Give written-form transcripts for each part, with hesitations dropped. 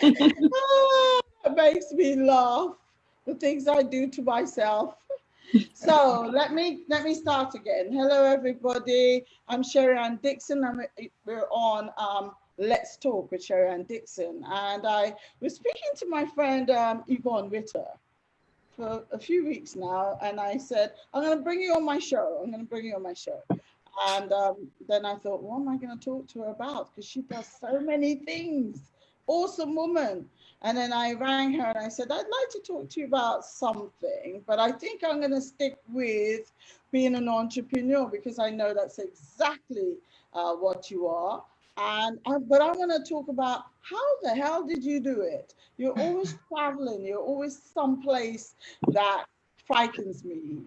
It makes me laugh. The things I do to myself. So let me start again. Hello, everybody. I'm Sherry Ann Dixon. We're on Let's Talk with Sherry Ann Dixon, and I was speaking to my friend Yvonne Witter for a few weeks now, and I said, I'm going to bring you on my show. I'm going to bring you on my show. And then I thought, what am I going to talk to her about? Because she does so many things. Awesome woman. And then I rang her and I said, I'd like to talk to you about something, but I think I'm going to stick with being an entrepreneur because I know that's exactly what you are. But I want to talk about how the hell did you do it? You're always traveling. You're always someplace that frightens me,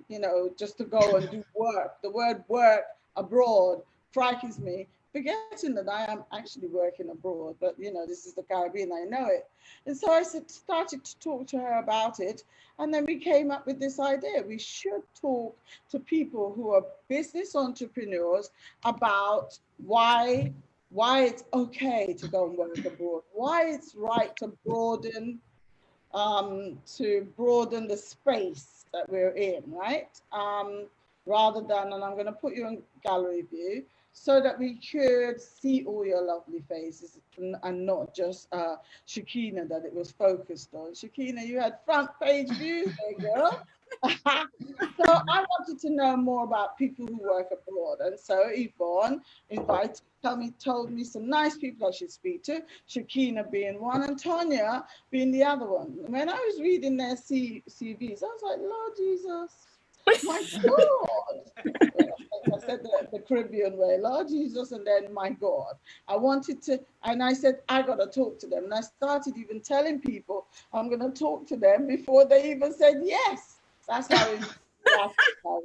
just to go and do work. The word work abroad frightens me, forgetting that I am actually working abroad, but this is the Caribbean, I know it. And so I started to talk to her about it, and then we came up with this idea. We should talk to people who are business entrepreneurs about why it's okay to go and work abroad, why it's right to broaden the space that we're in, right? Rather than, and I'm going to put you in gallery view so that we could see all your lovely faces and not just Shakina that it was focused on. Shakina, you had front page views there, girl. So I wanted to know more about people who work abroad. And so Yvonne told me some nice people I should speak to, Shakina being one and Tanya being the other one. When I was reading their CVs, I was like, Lord Jesus, my God. I said the Caribbean way, Lord Jesus, and then my God. I wanted to, and I said, I got to talk to them. And I started even telling people I'm going to talk to them before they even said yes. That's how it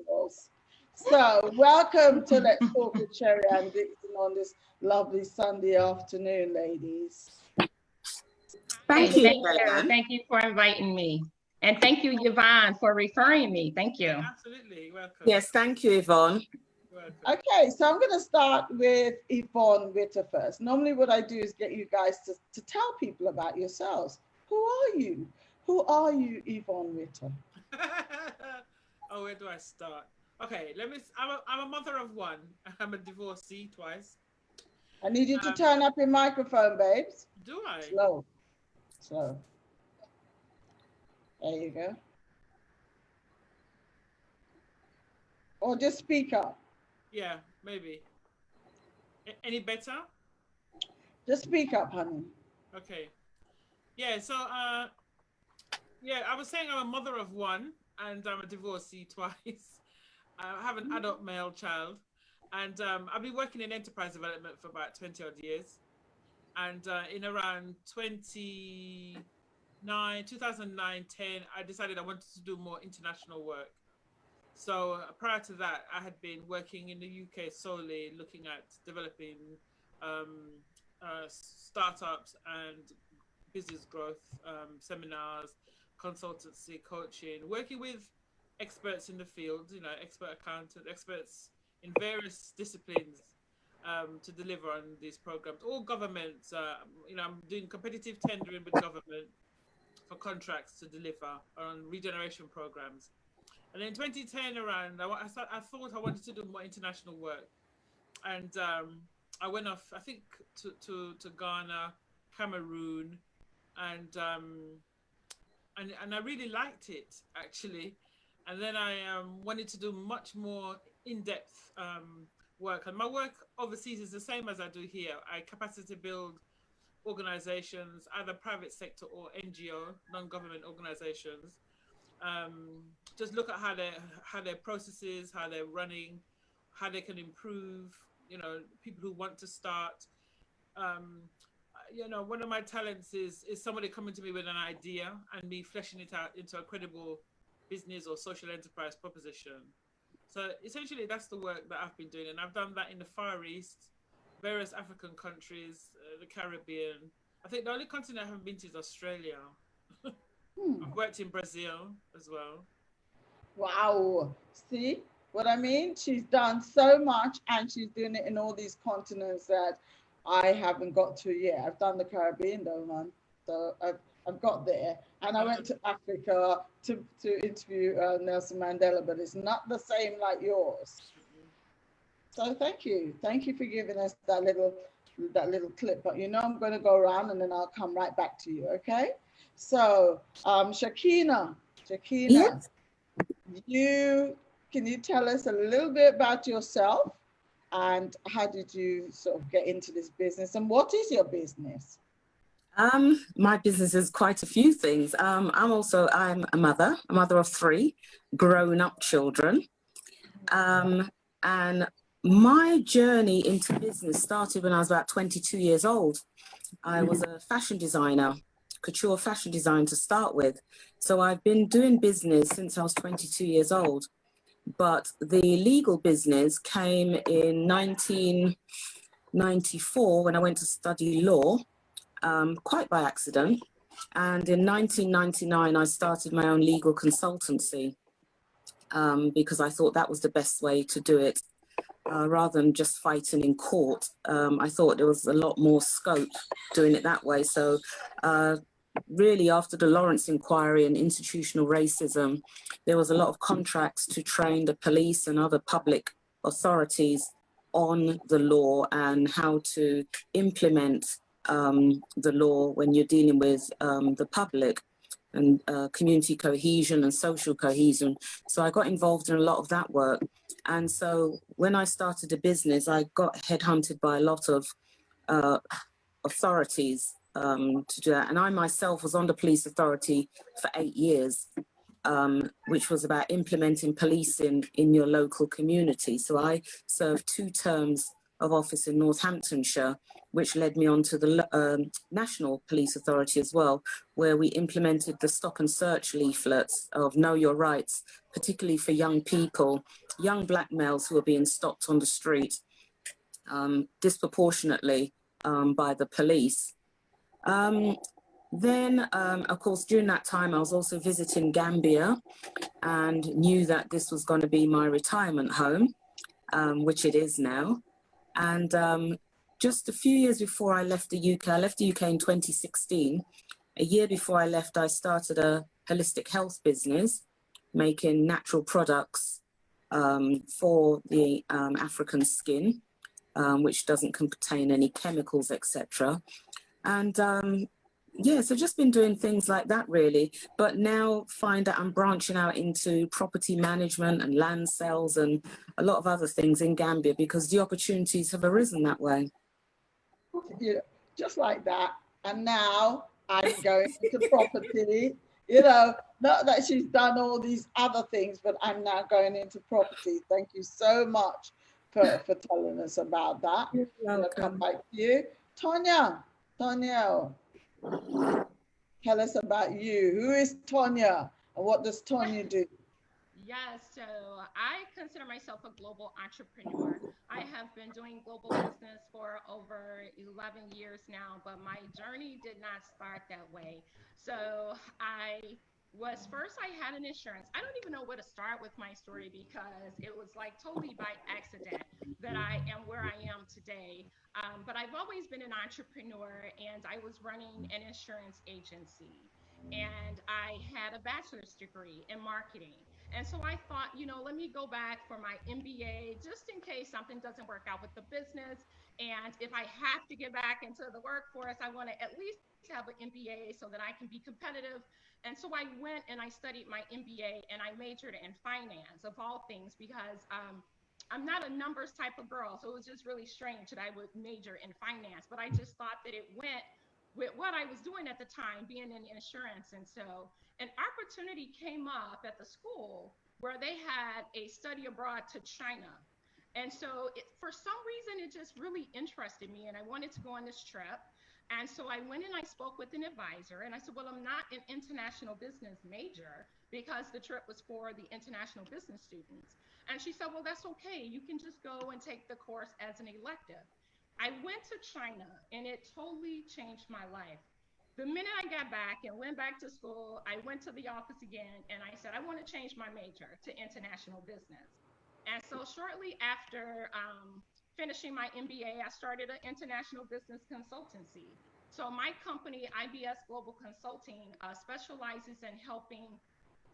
was. So welcome to Let's Talk with Sherry Ann Dixon on this lovely Sunday afternoon, ladies. Thank you. Thank you for inviting me. And thank you, Yvonne, for referring me. Thank you. Absolutely. Welcome. Yes, thank you, Yvonne. Okay, so I'm going to start with Yvonne Witter first. Normally what I do is get you guys to tell people about yourselves. Who are you? Who are you, Yvonne Witter? Oh, where do I start? Okay, I'm a mother of one. I'm a divorcee twice. I need you to turn up your microphone, babes. Do I? Slow. There you go. Or just speak up. Yeah, maybe. Any better? Just speak up, honey. Okay. Yeah, so I was saying I'm a mother of one and I'm a divorcee twice. I have an adult male child, and I've been working in enterprise development for about 20 odd years. And in around 2009, 10, I decided I wanted to do more international work. So prior to that, I had been working in the UK solely looking at developing startups and business growth, seminars, consultancy, coaching, working with experts in the field, expert accountants, experts in various disciplines to deliver on these programs. All governments, I'm doing competitive tendering with government for contracts to deliver on regeneration programs. And in 2010 around, I thought I wanted to do more international work. And I went off, I think, to Ghana, Cameroon, and I really liked it, actually. And then I wanted to do much more in-depth work. And my work overseas is the same as I do here. I capacity build organizations, either private sector or NGO, non-government organizations. Just look at how their processes, how they're running, how they can improve, people who want to start. One of my talents is somebody coming to me with an idea and me fleshing it out into a credible business or social enterprise proposition. So essentially that's the work that I've been doing, and I've done that in the Far East, various African countries, the Caribbean. I think the only continent I haven't been to is Australia. I've worked in Brazil as well. Wow. See what I mean? She's done so much, and she's doing it in all these continents that I haven't got to yet. I've done the Caribbean though, man. So I've got there. And I went to Africa to interview Nelson Mandela, but it's not the same like yours. So thank you. Thank you for giving us that little clip. But you know I'm going to go around and then I'll come right back to you, okay? So Shakina, Yes. can you tell us a little bit about yourself and how did you sort of get into this business and what is your business? My business is quite a few things. I'm a mother of 3 grown-up children. And my journey into business started when I was about 22 years old. I was a fashion designer, couture fashion design to start with. So I've been doing business since I was 22 years old. But the legal business came in 1994 when I went to study law, quite by accident. And in 1999, I started my own legal consultancy because I thought that was the best way to do it. Rather than just fighting in court, I thought there was a lot more scope doing it that way. So really after the Lawrence inquiry and institutional racism, there was a lot of contracts to train the police and other public authorities on the law and how to implement the law when you're dealing with the public, and community cohesion and social cohesion. So I got involved in a lot of that work. And so when I started a business, I got headhunted by a lot of authorities to do that. And I myself was on the police authority for 8 years, which was about implementing policing in your local community. So I served 2 terms of office in Northamptonshire, which led me on to the National Police Authority as well, where we implemented the stop and search leaflets of Know Your Rights, particularly for young people, young black males who are being stopped on the street disproportionately by the police. Then, of course, during that time, I was also visiting Gambia and knew that this was going to be my retirement home, which it is now. And just a few years before I left the UK, I left the UK in 2016. A year before I left, I started a holistic health business, making natural products for the African skin, which doesn't contain any chemicals, etc. And yeah, so just been doing things like that really, but now find that I'm branching out into property management and land sales and a lot of other things in Gambia because the opportunities have arisen that way. Yeah, just like that. And now I'm going into property, you know, not that she's done all these other things, but I'm now going into property. Thank you so much for telling us about that. You're welcome. I'll come back to you. Tanya, tell us about you. Who is Tanya and what does Tanya do? Yes, so I consider myself a global entrepreneur. I have been doing global business for over 11 years now, but my journey did not start that way. So I had an insurance. I don't even know where to start with my story because it was like totally by accident that I am where I am today. But I've always been an entrepreneur and I was running an insurance agency and I had a bachelor's degree in marketing. And so I thought, let me go back for my MBA just in case something doesn't work out with the business. And if I have to get back into the workforce, I want to at least have an MBA so that I can be competitive. And so I went and I studied my MBA and I majored in finance of all things because I'm not a numbers type of girl. So it was just really strange that I would major in finance, but I just thought that it went with what I was doing at the time, being in insurance. And so an opportunity came up at the school where they had a study abroad to China. And so for some reason, it just really interested me and I wanted to go on this trip. And so I went and I spoke with an advisor and I said, well, I'm not an international business major because the trip was for the international business students. And she said, well, that's okay. You can just go and take the course as an elective. I went to China and it totally changed my life. The minute I got back and went back to school, I went to the office again and I said, I want to change my major to international business. And so shortly after finishing my MBA, I started an international business consultancy. So my company, IBS Global Consulting, specializes in helping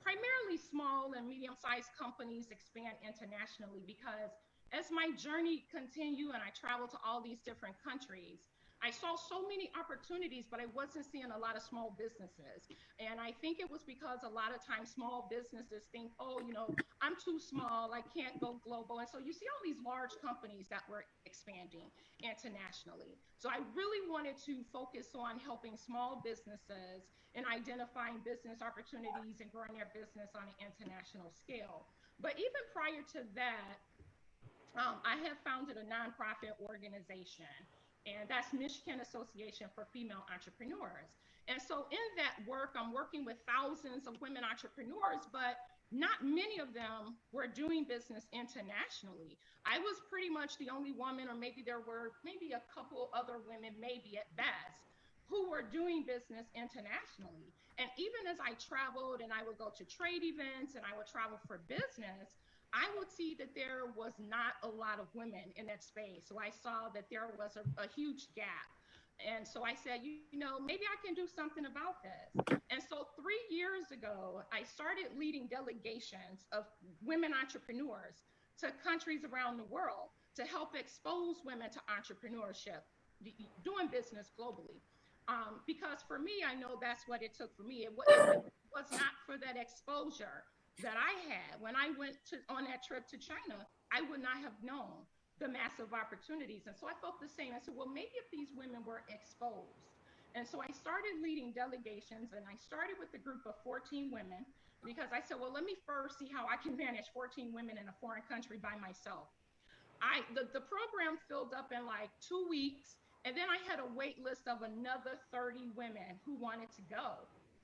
primarily small and medium-sized companies expand internationally, because as my journey continued and I traveled to all these different countries, I saw so many opportunities, but I wasn't seeing a lot of small businesses. And I think it was because a lot of times small businesses think, oh, I'm too small, I can't go global. And so you see all these large companies that were expanding internationally. So I really wanted to focus on helping small businesses and identifying business opportunities and growing their business on an international scale. But even prior to that, I have founded a nonprofit organization, and that's Michigan Association for Female Entrepreneurs. And so in that work, I'm working with thousands of women entrepreneurs, but not many of them were doing business internationally. I was pretty much the only woman, or maybe there were maybe a couple other women, maybe at best, who were doing business internationally. And even as I traveled and I would go to trade events and I would travel for business, I would see that there was not a lot of women in that space. So I saw that there was a huge gap. And so I said, maybe I can do something about this. And so 3 years ago, I started leading delegations of women entrepreneurs to countries around the world to help expose women to entrepreneurship, doing business globally. Because for me, I know that's what it took for me. It was not for that exposure that I had when I went on that trip to China. I would not have known the massive opportunities. And so I felt the same. I said, well, maybe if these women were exposed. And so I started leading delegations, and I started with a group of 14 women, because I said, well, let me first see how I can manage 14 women in a foreign country by myself. The program filled up in like 2 weeks, and then I had a wait list of another 30 women who wanted to go.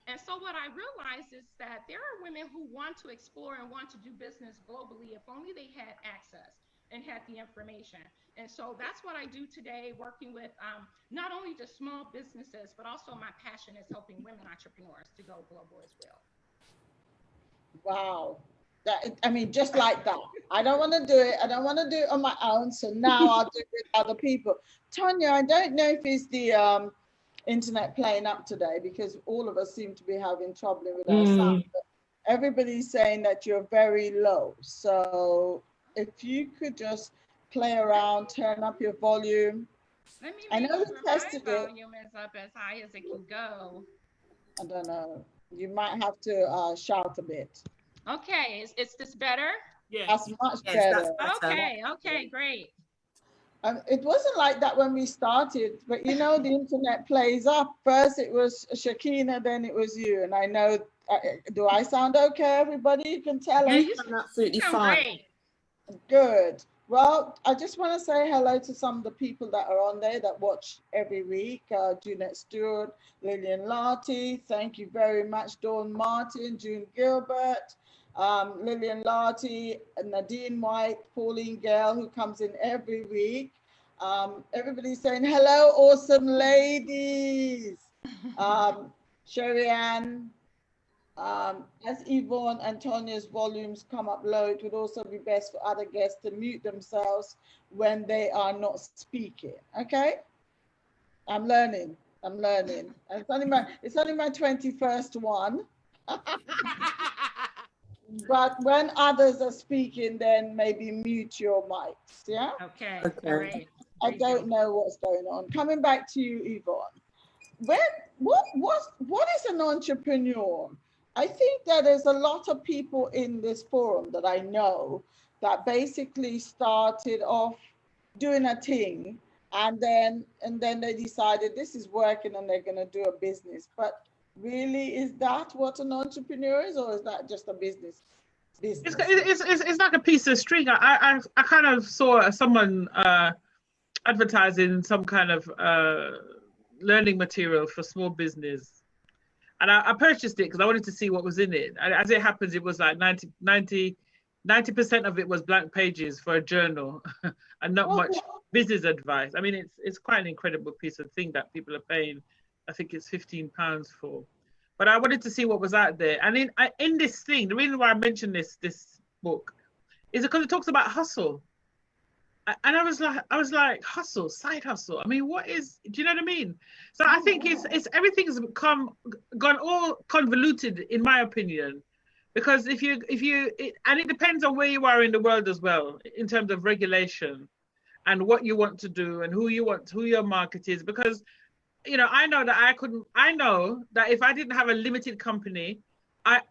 And so what I realized is that there are women who want to explore and want to do business globally if only they had access and had the information. And so that's what I do today, working with not only just small businesses, but also my passion is helping women entrepreneurs to go global as well. Wow. Just like that. I don't want to do it. I don't want to do it on my own. So now I'll do it with other people. Tanya, I don't know if it's the internet playing up today, because all of us seem to be having trouble with our sound. But everybody's saying that you're very low. So if you could just play around, turn up your volume. Let me make sure my volume is up as high as it can go. I don't know. You might have to shout a bit. Okay, is this better? Yeah, that's much better. Okay, great. It wasn't like that when we started, but the internet plays up. First it was Shakina, then it was you, and I know. Do I sound okay, everybody? You can tell us. You sound absolutely fine. Great. Good. Well, I just want to say hello to some of the people that are on there that watch every week. Jeanette Stewart, Lillian Larty, thank you very much. Dawn Martin, June Gilbert, Lillian Larty, Nadine White, Pauline Gale, who comes in every week. Everybody's saying hello, awesome ladies. Sherry Ann. As Yvonne and Tanya's volumes come up low, it would also be best for other guests to mute themselves when they are not speaking. Okay? I'm learning. It's only my 21st one. But when others are speaking, then maybe mute your mics. Yeah? Okay. Great. I don't know what's going on. Coming back to you, Yvonne. What is an entrepreneur? I think that there's a lot of people in this forum that I know that basically started off doing a thing, and then they decided this is working and they're going to do a business. But really, is that what an entrepreneur is, or is that just a business? It's like a piece of string. I kind of saw someone advertising some kind of learning material for small business. And I purchased it because I wanted to see what was in it. And as it happens, it was like 90% of it was blank pages for a journal and not much business advice. I mean, it's quite an incredible piece of thing that people are paying. I think it's £15 for. But I wanted to see what was out there. And in this thing, the reason why I mentioned this book is because it talks about hustle. and I was like, hustle, side hustle. I mean, what is? Do you know what I mean? So I think it's everything's gone all convoluted, in my opinion, because if you and it depends on where you are in the world as well, in terms of regulation and what you want to do and who your market is. Because I know that I know that if I didn't have a limited company,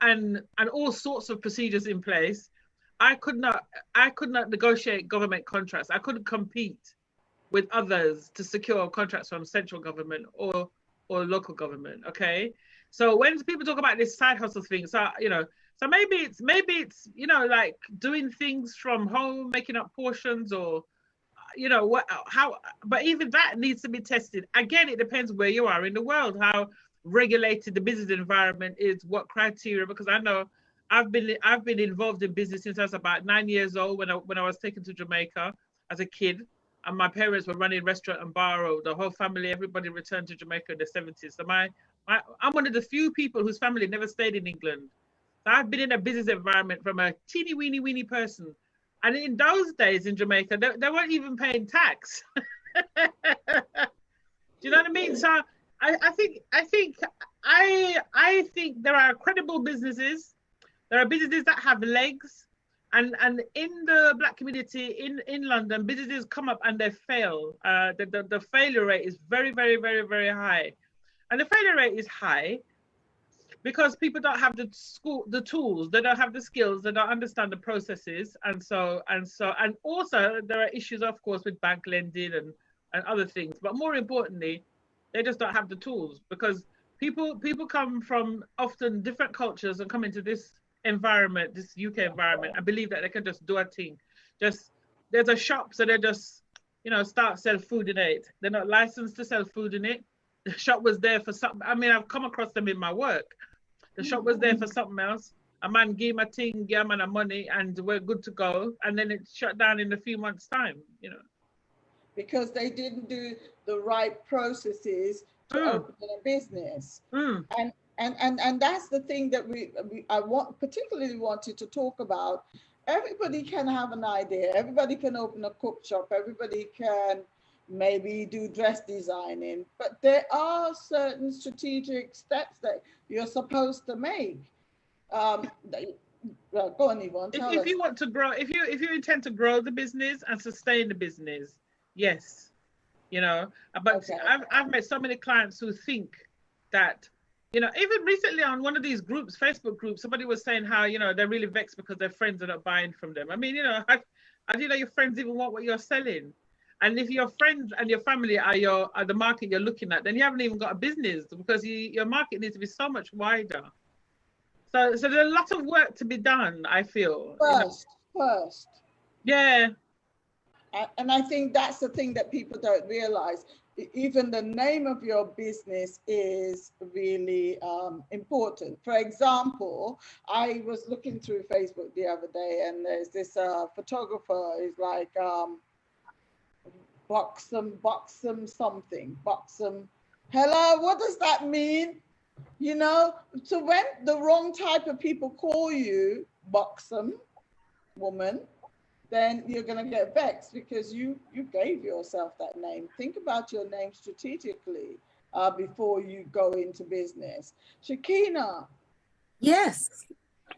and all sorts of procedures in place, I could not negotiate government contracts. I couldn't compete with others to secure contracts from central government or local government. Okay, so when people talk about this side hustle thing, so maybe it's like doing things from home, making up portions, or but even that needs to be tested. Again, it depends where you are in the world, how regulated the business environment is, what criteria, because I know I've been involved in business since I was about 9 years old, when I was taken to Jamaica as a kid, and my parents were running restaurant and bar, or the whole family, everybody returned to Jamaica in the 70s. So I'm one of the few people whose family never stayed in England. So I've been in a business environment from a teeny weeny person. And in those days in Jamaica, they weren't even paying tax. Do you know what I mean? So I think there are credible businesses. There are businesses that have legs, and in the Black community in London, businesses come up and they fail. The failure rate is very, very, very, very high, and the failure rate is high because people don't have the tools, they don't have the skills, they don't understand the processes, and also there are issues, of course, with bank lending and other things. But more importantly, they just don't have the tools, because people come from often different cultures and come into this environment, this UK environment, and believe that they can just do a thing. Just there's a shop, so they just start sell food in it. They're not licensed to sell food in it. The shop was there for something. I mean, I've come across them in my work. The shop was there for something else. A man gave him a thing, gave him a money, and we're good to go. And then it shut down in a few months' time, Because they didn't do the right processes to open a business. And that's the thing that I particularly wanted to talk about. Everybody can have an idea. Everybody can open a cook shop. Everybody can maybe do dress designing, but there are certain strategic steps that you're supposed to make. Go on, Yvonne. If you want to grow, if you intend to grow the business and sustain the business, yes, But okay. I've met so many clients who think that, even recently on one of these groups, Facebook groups, somebody was saying how they're really vexed because their friends are not buying from them. I mean, how do you know your friends even want what you're selling? And if your friends and your family are the market you're looking at, then you haven't even got a business, because your market needs to be so much wider. So there's a lot of work to be done, I feel. First. Yeah. And I think that's the thing that people don't realize. Even the name of your business is really important. For example, I was looking through Facebook the other day, and there's this photographer who's like, Buxom. Hello, what does that mean? So when the wrong type of people call you buxom woman, then you're going to get vexed, because you gave yourself that name. Think about your name strategically before you go into business. Shakina. Yes.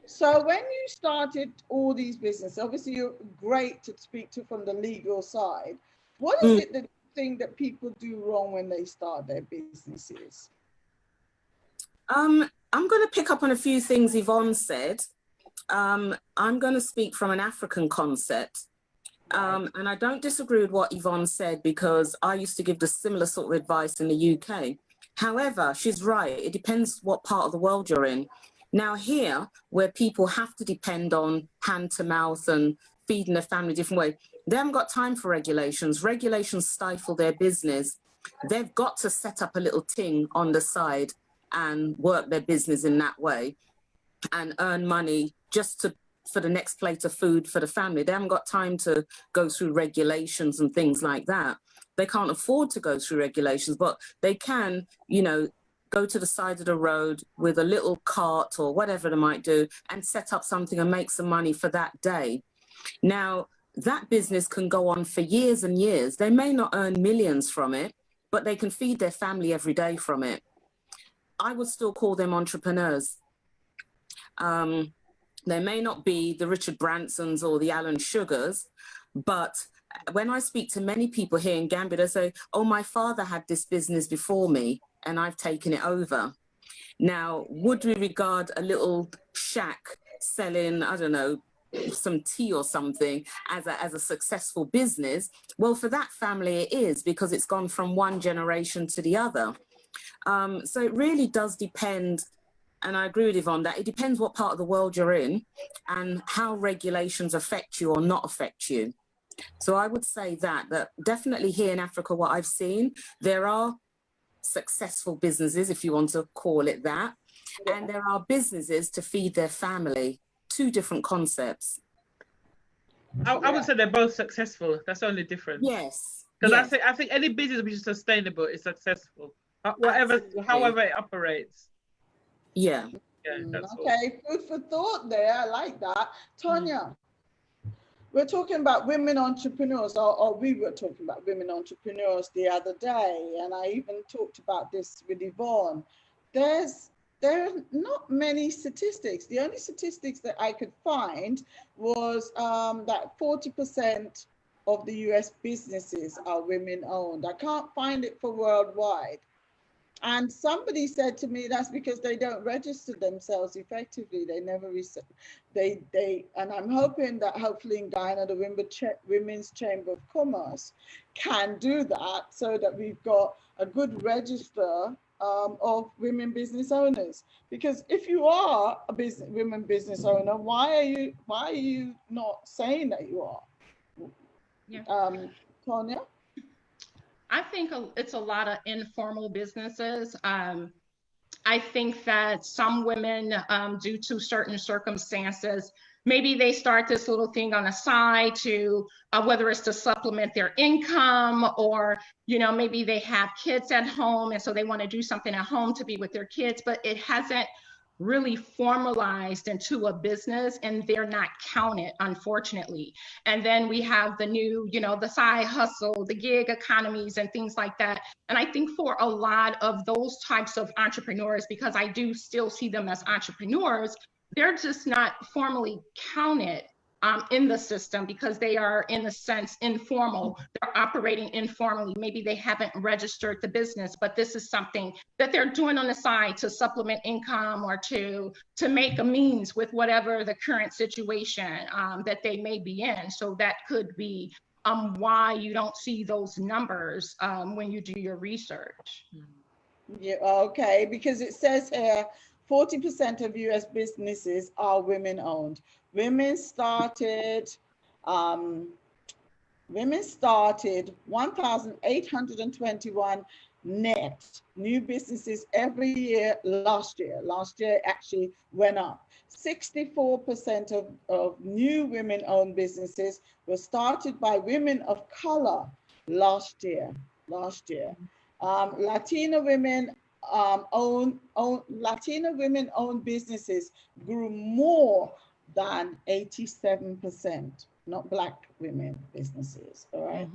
So when you started all these businesses, obviously you're great to speak to from the legal side. What is it that you think that people do wrong when they start their businesses? I'm going to pick up on a few things Yvonne said. I'm going to speak from an African concept. And I don't disagree with what Yvonne said, because I used to give the similar sort of advice in the UK. However, she's right. It depends what part of the world you're in. Now here, where people have to depend on hand to mouth and feeding their family a different way, they haven't got time for regulations. Regulations stifle their business. They've got to set up a little ting on the side and work their business in that way and earn money just for the next plate of food for the family. They haven't got time to go through regulations and things like that. They can't afford to go through regulations, but they can, go to the side of the road with a little cart or whatever they might do and set up something and make some money for that day. Now, that business can go on for years and years. They may not earn millions from it, but they can feed their family every day from it. I would still call them entrepreneurs. They may not be the Richard Bransons or the Alan Sugars, but when I speak to many people here in Gambia, they say, oh, my father had this business before me and I've taken it over. Now, would we regard a little shack selling, I don't know, some tea or something as a successful business? Well, for that family it is, because it's gone from one generation to the other. So it really does depend, and I agree with Yvonne, that it depends what part of the world you're in and how regulations affect you or not affect you. So I would say that definitely here in Africa, what I've seen, there are successful businesses, if you want to call it that, and there are businesses to feed their family. Two different concepts. I would say they're both successful. That's the only difference. Yes. Because I think any business which is sustainable is successful. However it operates. Yeah. That's okay, food for thought there. I like that. Tanya, we're talking about women entrepreneurs, or we were talking about women entrepreneurs the other day, and I even talked about this with Yvonne. There are not many statistics. The only statistics that I could find was that 40% of the US businesses are women-owned. I can't find it for worldwide. And somebody said to me, that's because they don't register themselves effectively. They never, and I'm hoping that hopefully in Guyana, the Women's Chamber of Commerce can do that so that we've got a good register of women business owners. Because if you are a women business owner, why are you not saying that you are? Yeah. Tanya? I think it's a lot of informal businesses. I think that some women, due to certain circumstances, maybe they start this little thing on the side to, whether it's to supplement their income, or, you know, maybe they have kids at home and so they want to do something at home to be with their kids, but it hasn't really formalized into a business and they're not counted, unfortunately. And then we have the new, you know, the side hustle, the gig economies and things like that. And I think for a lot of those types of entrepreneurs, because I do still see them as entrepreneurs, they're just not formally counted in the system because they are, in a sense, informal. They're operating informally. Maybe they haven't registered the business, but this is something that they're doing on the side to supplement income or to make a means with whatever the current situation that they may be in. So that could be why you don't see those numbers when you do your research. Yeah, okay, because it says here 40% of US businesses are women owned. Women started 1,821 net new businesses every year last year. Last year actually went up. 64% of new women-owned businesses were started by women of color last year. Latina women owned businesses grew more than 87%, not Black women businesses, all right?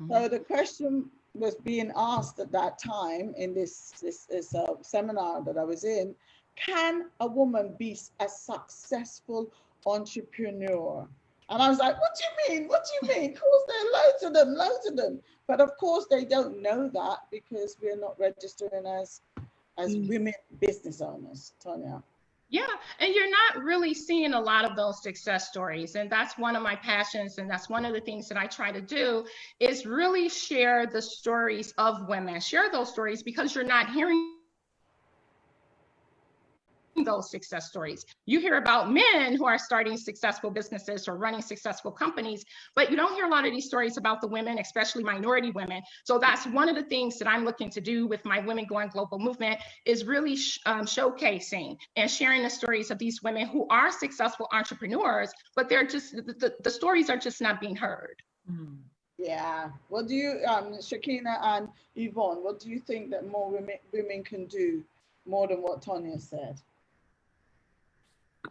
So the question was being asked at that time in this seminar that I was in, can a woman be a successful entrepreneur? And I was like, what do you mean? What do you mean? Of course, there are loads of them. But of course, they don't know that because we're not registering as women business owners, Tanya. Yeah, and you're not really seeing a lot of those success stories. And that's one of my passions. And that's one of the things that I try to do is really share the stories of women, share those stories, because you're not hearing those success stories. You hear about men who are starting successful businesses or running successful companies, but you don't hear a lot of these stories about the women, especially minority women. So that's one of the things that I'm looking to do with my Women Going Global movement, is really showcasing and sharing the stories of these women who are successful entrepreneurs, but they're just, the stories are just not being heard. Yeah. What do you, Shakina and Yvonne, what do you think that more women can do more than what Tanya said?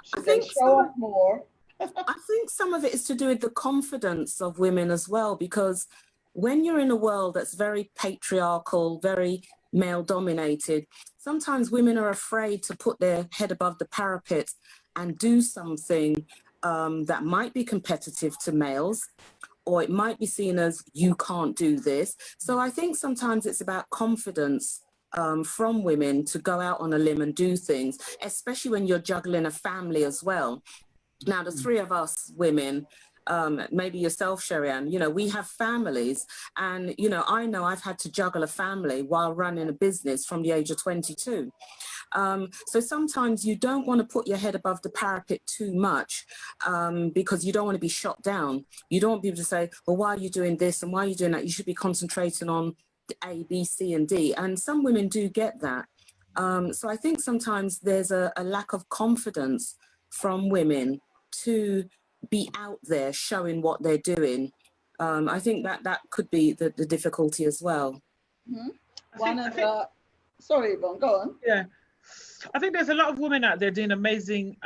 Should they show up more? I think some of it is to do with the confidence of women as well, because when you're in a world that's very patriarchal, very male dominated, sometimes women are afraid to put their head above the parapet and do something that might be competitive to males, or it might be seen as you can't do this. So I think sometimes it's about confidence from women to go out on a limb and do things, especially when you're juggling a family as well. Now, the three of us women, maybe yourself, Sherry Ann, you know, we have families, and, you know I've had to juggle a family while running a business from the age of 22. So sometimes you don't want to put your head above the parapet too much because you don't want to be shot down. You don't want people to say, well, why are you doing this and why are you doing that? You should be concentrating on A, B, C, and D. And some women do get that. So I think sometimes there's a lack of confidence from women to be out there showing what they're doing. I think that could be the difficulty as well. Mm-hmm. Sorry, Yvonne, go on. Yeah, I think there's a lot of women out there doing amazing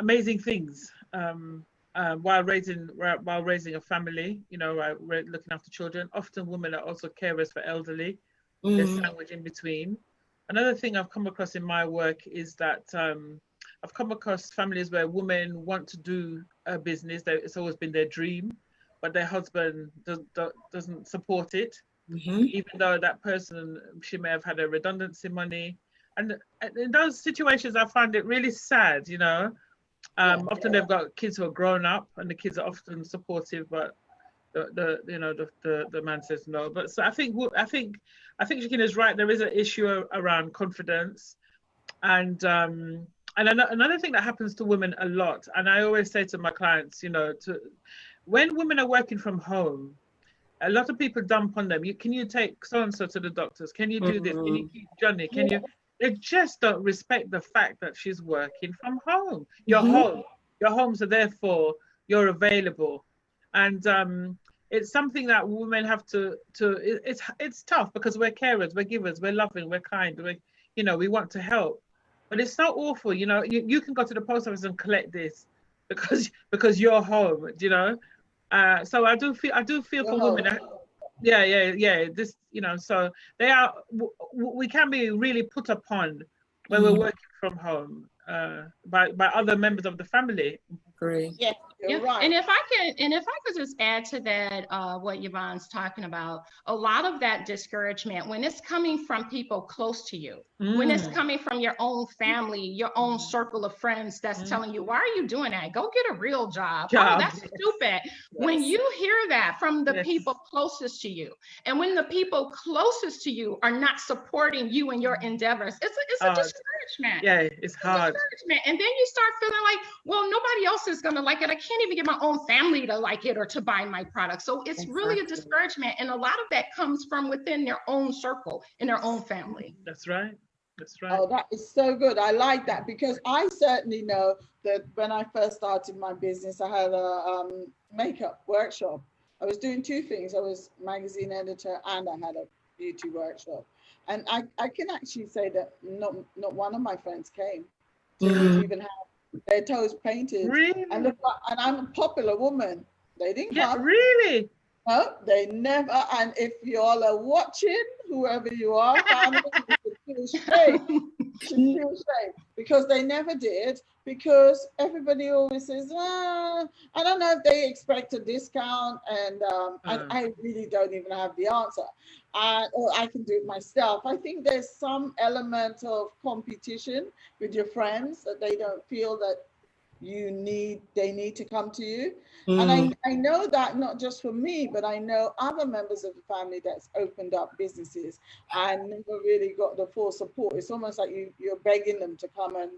things while raising a family. You know, looking after children. Often women are also carers for elderly. They're sandwiched in between. Another thing I've come across in my work is that I've come across families where women want to do a business. It's always been their dream, but their husband doesn't support it. Even though that person, she may have had a redundancy money. And in those situations, I find it really sad, you know. Often they've got kids who are grown up and the kids are often supportive, but the man says no. But so I think Shakina's right. There is an issue around confidence, and another thing that happens to women a lot, and I always say to my clients, you know, when women are working from home, a lot of people dump on them. Can you take so and so to the doctors? Can you do this? Can you keep Johnny? Can you? They just don't respect the fact that she's working from home. You're home. Your home, so therefore you're available, and it's something that women have to. It's tough because we're carers, we're givers, we're loving, we're kind, we want to help, but it's so awful. You know, you can go to the post office and collect this because you're home. You know, so I do feel for women. Yeah. This, so we can be really put upon when we're working from home by other members of the family. Agree. Yeah, you're right. And if I could just add to that, what Yvonne's talking about, a lot of that discouragement, when it's coming from people close to you, when it's coming from your own family, your own circle of friends that's telling you, why are you doing that? Go get a real job. Oh, that's stupid. Yes. When you hear that from the people closest to you, and when the people closest to you are not supporting you in your endeavors, it's a discouragement. Yeah, it's hard. Discouragement. And then you start feeling like, well, nobody else is going to like it. I can't even get my own family to like it or to buy my product. So it's really a discouragement. And a lot of that comes from within their own circle, in their own family. That's right. That's right. Oh, that is so good. I like that, because I certainly know that when I first started my business, I had a makeup workshop. I was doing two things. I was magazine editor and I had a beauty workshop. And I can actually say that not one of my friends came to even have their toes painted. Really? And I'm a popular woman. They didn't come. Really? No, they never. And if you all are watching, whoever you are, family, you should feel shame. Because they never did. Because everybody always says, I don't know if they expect a discount, and I really don't even have the answer. Or I can do it myself. I think there's some element of competition with your friends, that they don't feel that they need to come to you. And I know that not just for me, but I know other members of the family that's opened up businesses and never really got the full support. It's almost like you're begging them to come, and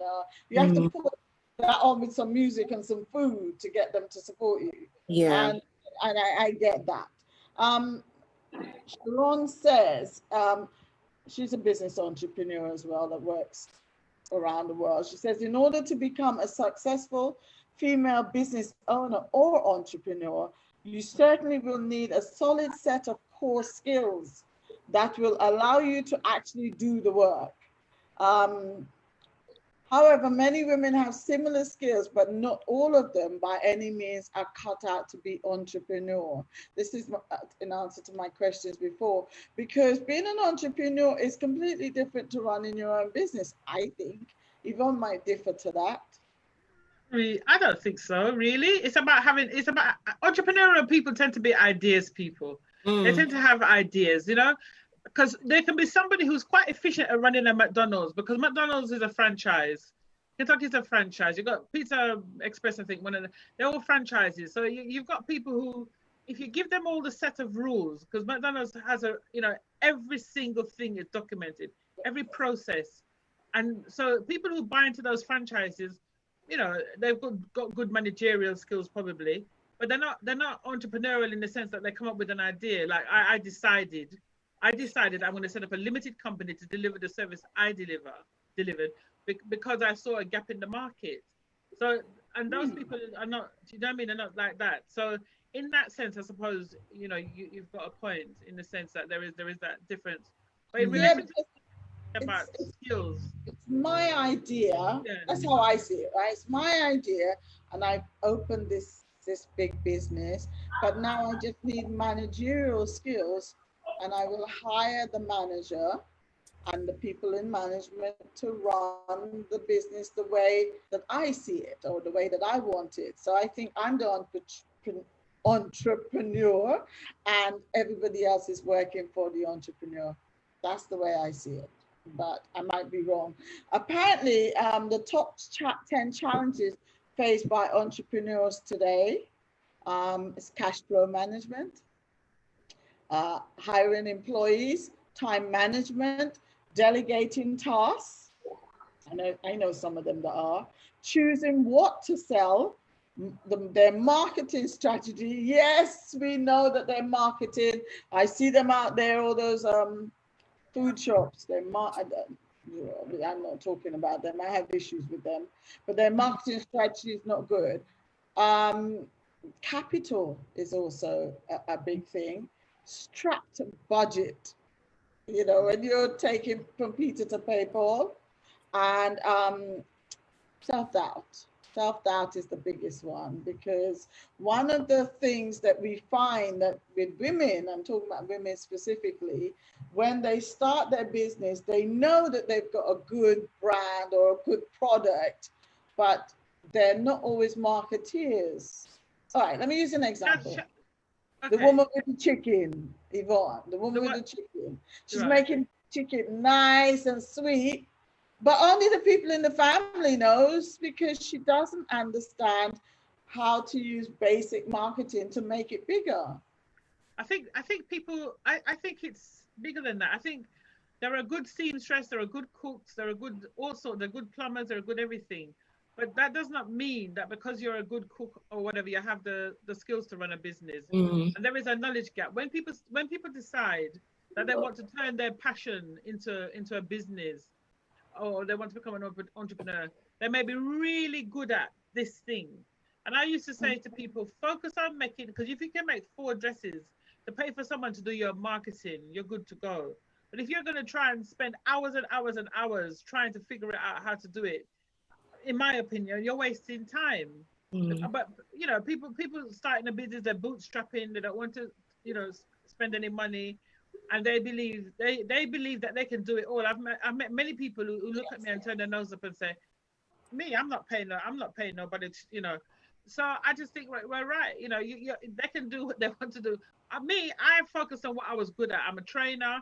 you have to put that on with some music and some food to get them to support you. Yeah. And I get that. Sharon says she's a business entrepreneur as well that works around the world. She says, in order to become a successful female business owner or entrepreneur, you certainly will need a solid set of core skills that will allow you to actually do the work. However, many women have similar skills, but not all of them by any means are cut out to be entrepreneur. This is in answer to my questions before, because being an entrepreneur is completely different to running your own business, I think. Yvonne might differ to that. I don't think so, really. It's about entrepreneurial people tend to be ideas people. They tend to have ideas, because there can be somebody who's quite efficient at running a McDonald's, because McDonald's is a franchise. Kentucky's a franchise. You've got Pizza Express, I think, they're all franchises. So you've got people who, if you give them all the set of rules, because McDonald's has every single thing is documented, every process. And so people who buy into those franchises, they've got good managerial skills probably, but they're not entrepreneurial in the sense that they come up with an idea. Like I decided I'm going to set up a limited company to deliver the service I delivered because I saw a gap in the market. So, and those people are not, you know what I mean? They're not like that. So in that sense, I suppose, you've got a point in the sense that there is that difference. But in relation to about skills. It's my idea. Yeah. That's how I see it, right? It's my idea, and I've opened this big business, but now I just need managerial skills, and I will hire the manager and the people in management to run the business the way that I see it or the way that I want it. So I think I'm the entrepreneur, and everybody else is working for the entrepreneur. That's the way I see it, but I might be wrong. Apparently, the top 10 challenges faced by entrepreneurs today is cash flow management, hiring employees, time management, delegating tasks. I know some of them that are. Choosing what to sell, their marketing strategy. Yes, we know that they're marketing. I see them out there, all those food shops. I'm not talking about them. I have issues with them, but their marketing strategy is not good. Capital is also a big thing. Strapped budget, when you're taking from Peter to pay Paul, and self-doubt. Self-doubt is the biggest one, because one of the things that we find that with women, I'm talking about women specifically, when they start their business, they know that they've got a good brand or a good product, but they're not always marketeers. All right, let me use an example. Okay. The woman with the chicken, Yvonne, the woman with the chicken. She's making chicken nice and sweet, but only the people in the family knows, because she doesn't understand how to use basic marketing to make it bigger. I think it's bigger than that. I think there are good seamstresses, there are good cooks, there are good plumbers, there are good everything. But that does not mean that because you're a good cook or whatever, you have the skills to run a business. And there is a knowledge gap. When people decide that they want to turn their passion into a business, or they want to become an entrepreneur, they may be really good at this thing. And I used to say to people, focus on making, because if you can make 4 dresses to pay for someone to do your marketing, you're good to go. But if you're going to try and spend hours and hours and hours trying to figure out how to do it, in my opinion, you're wasting time. But people starting a business, they're bootstrapping, they don't want to spend any money, and they believe that they can do it all. I've met many people who look at me and turn their nose up and say, me, I'm not paying nobody, So I just think we're right. They can do what they want to do. Me, I focus on what I was good at. I'm a trainer.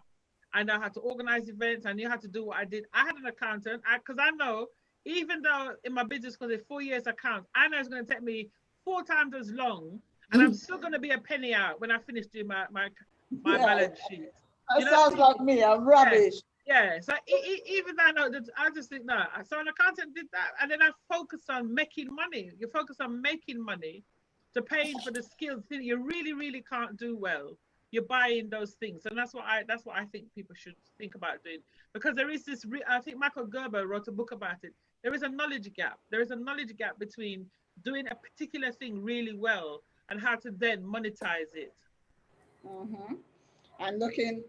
I know how to organize events. I knew how to do what I did. I had an accountant, because I know, even though in my business, because it's 4 years account, I know it's going to take me 4 times as long, and I'm still going to be a penny out when I finish doing my balance sheet. That sounds like me. I'm rubbish. Yeah. So even though I know that, I just think, no. So an accountant did that, and then I focused on making money. You focus on making money to pay for the skills that you really, really can't do well. You're buying those things, and that's what I think people should think about doing, because there is this. I think Michael Gerber wrote a book about it. There is a knowledge gap. There is a knowledge gap between doing a particular thing really well and how to then monetize it. And looking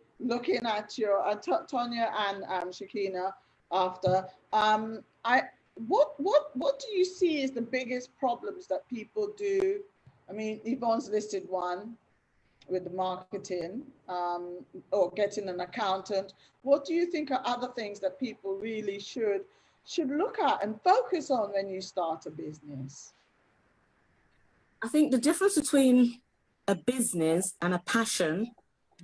at your Tanya and Shakina after, what do you see as the biggest problems that people do? I mean, Yvonne's listed one with the marketing, or getting an accountant. What do you think are other things that people really should look at and focus on when you start a business? I think the difference between a business and a passion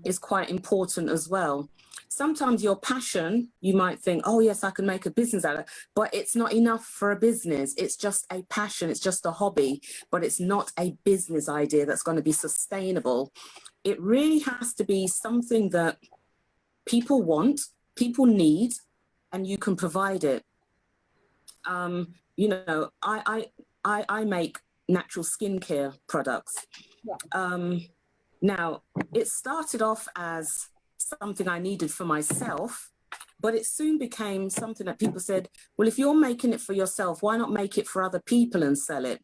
is quite important as well. Sometimes your passion, you might think, oh yes, I can make a business out of it, but it's not enough for a business. It's just a passion, it's just a hobby, but it's not a business idea that's going to be sustainable. It really has to be something that people want, people need, and you can provide it. You know, I make natural skincare products. Yeah. Now, it started off as something I needed for myself, but it soon became something that people said, well, if you're making it for yourself, why not make it for other people and sell it?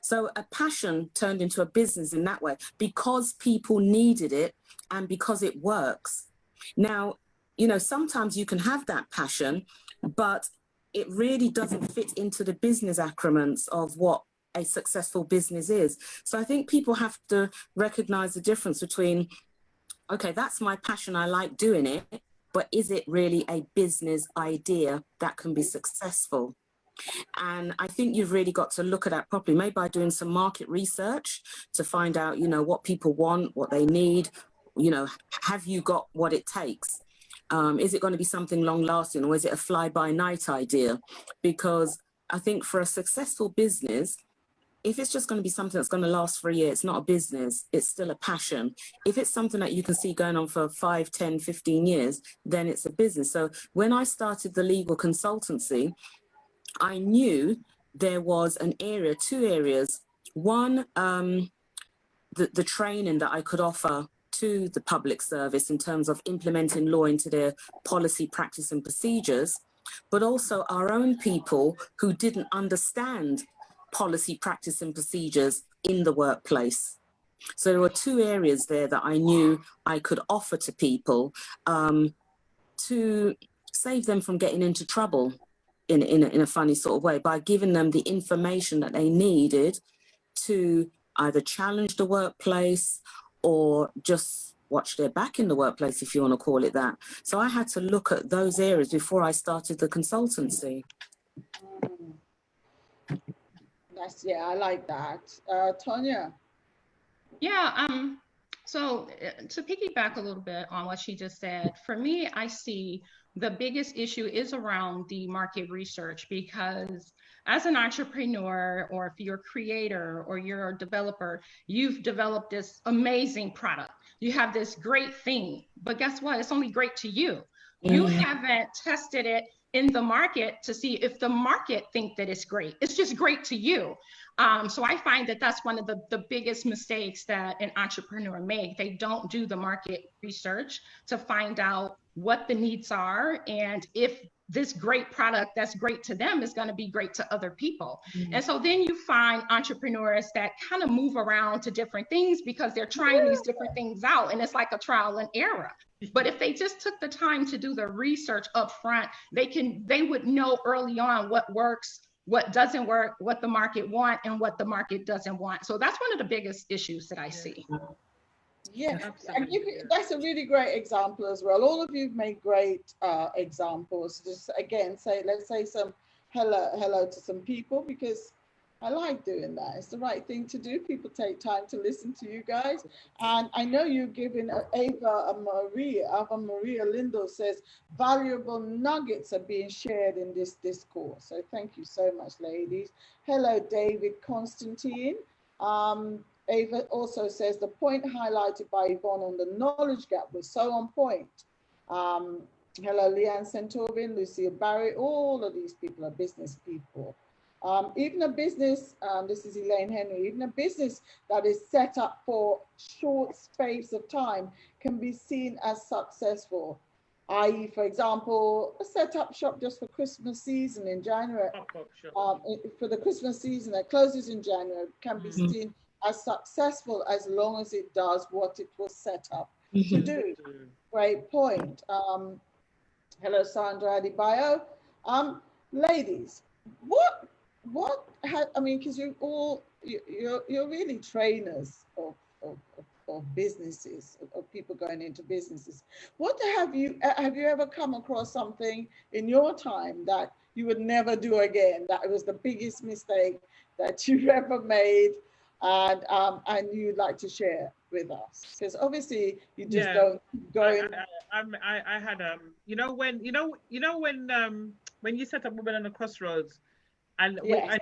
So a passion turned into a business in that way because people needed it and because it works. Now, you know, sometimes you can have that passion, but it really doesn't fit into the business accoutrements of what a successful business is. So I think people have to recognize the difference between, okay, that's my passion, I like doing it, but is it really a business idea that can be successful? And I think you've really got to look at that properly, maybe by doing some market research to find out, you know, what people want, what they need, you know, have you got what it takes? Is it going to be something long lasting, or is it a fly by night idea? Because I think for a successful business, if it's just going to be something that's going to last for a year, it's not a business, it's still a passion. If it's something that you can see going on for 5, 10, 15 years, then it's a business. So when I started the legal consultancy, I knew there was an area, 2 areas. One, the training that I could offer to the public service in terms of implementing law into their policy, practice and procedures, but also our own people who didn't understand policy, practice and procedures in the workplace. So there were 2 areas there that I knew I could offer to people to save them from getting into trouble in a funny sort of way, by giving them the information that they needed to either challenge the workplace or just watch their back in the workplace, if you want to call it that. So I had to look at those areas before I started the consultancy. Yeah, I like that. Tanya? Yeah, so to piggyback a little bit on what she just said, for me, I see the biggest issue is around the market research, because as an entrepreneur, or if you're a creator or you're a developer, you've developed this amazing product. You have this great thing, but guess what? It's only great to you. You haven't tested it in the market to see if the market think that it's great. It's just great to you. So I find that that's one of the biggest mistakes that an entrepreneur makes. They don't do the market research to find out what the needs are, and if this great product that's great to them is going to be great to other people. And so then you find entrepreneurs that kind of move around to different things because they're trying these different things out, and it's like a trial and error. But if they just took the time to do the research up front, they would know early on what works, what doesn't work, what the market want, and what the market doesn't want. So that's one of the biggest issues that I see. Yeah, that's a really great example as well. All of you've made great examples. Just again, let's say some hello to some people, because I like doing that. It's the right thing to do. People take time to listen to you guys. And I know you're giving Ava Maria Lindo says valuable nuggets are being shared in this discourse. So thank you so much, ladies. Hello, David Constantine. Ava also says the point highlighted by Yvonne on the knowledge gap was so on point. Hello, Leanne Centovian, Lucille Barry, all of these people are business people. Even a business, this is Elaine Henry, even a business that is set up for short space of time can be seen as successful. I.e., for example, a set-up shop just for Christmas season in January, for the Christmas season that closes in January, can be seen as successful as long as it does what it was set up to do. Great point. Hello, Sandra Adebayo. Ladies, I mean, because you're really trainers of businesses, of people going into businesses. What have you ever come across something in your time that you would never do again, that it was the biggest mistake that you've ever made, and you'd like to share with us? Because obviously you just don't go in. I had when you set up Women on the Crossroads, and Yes.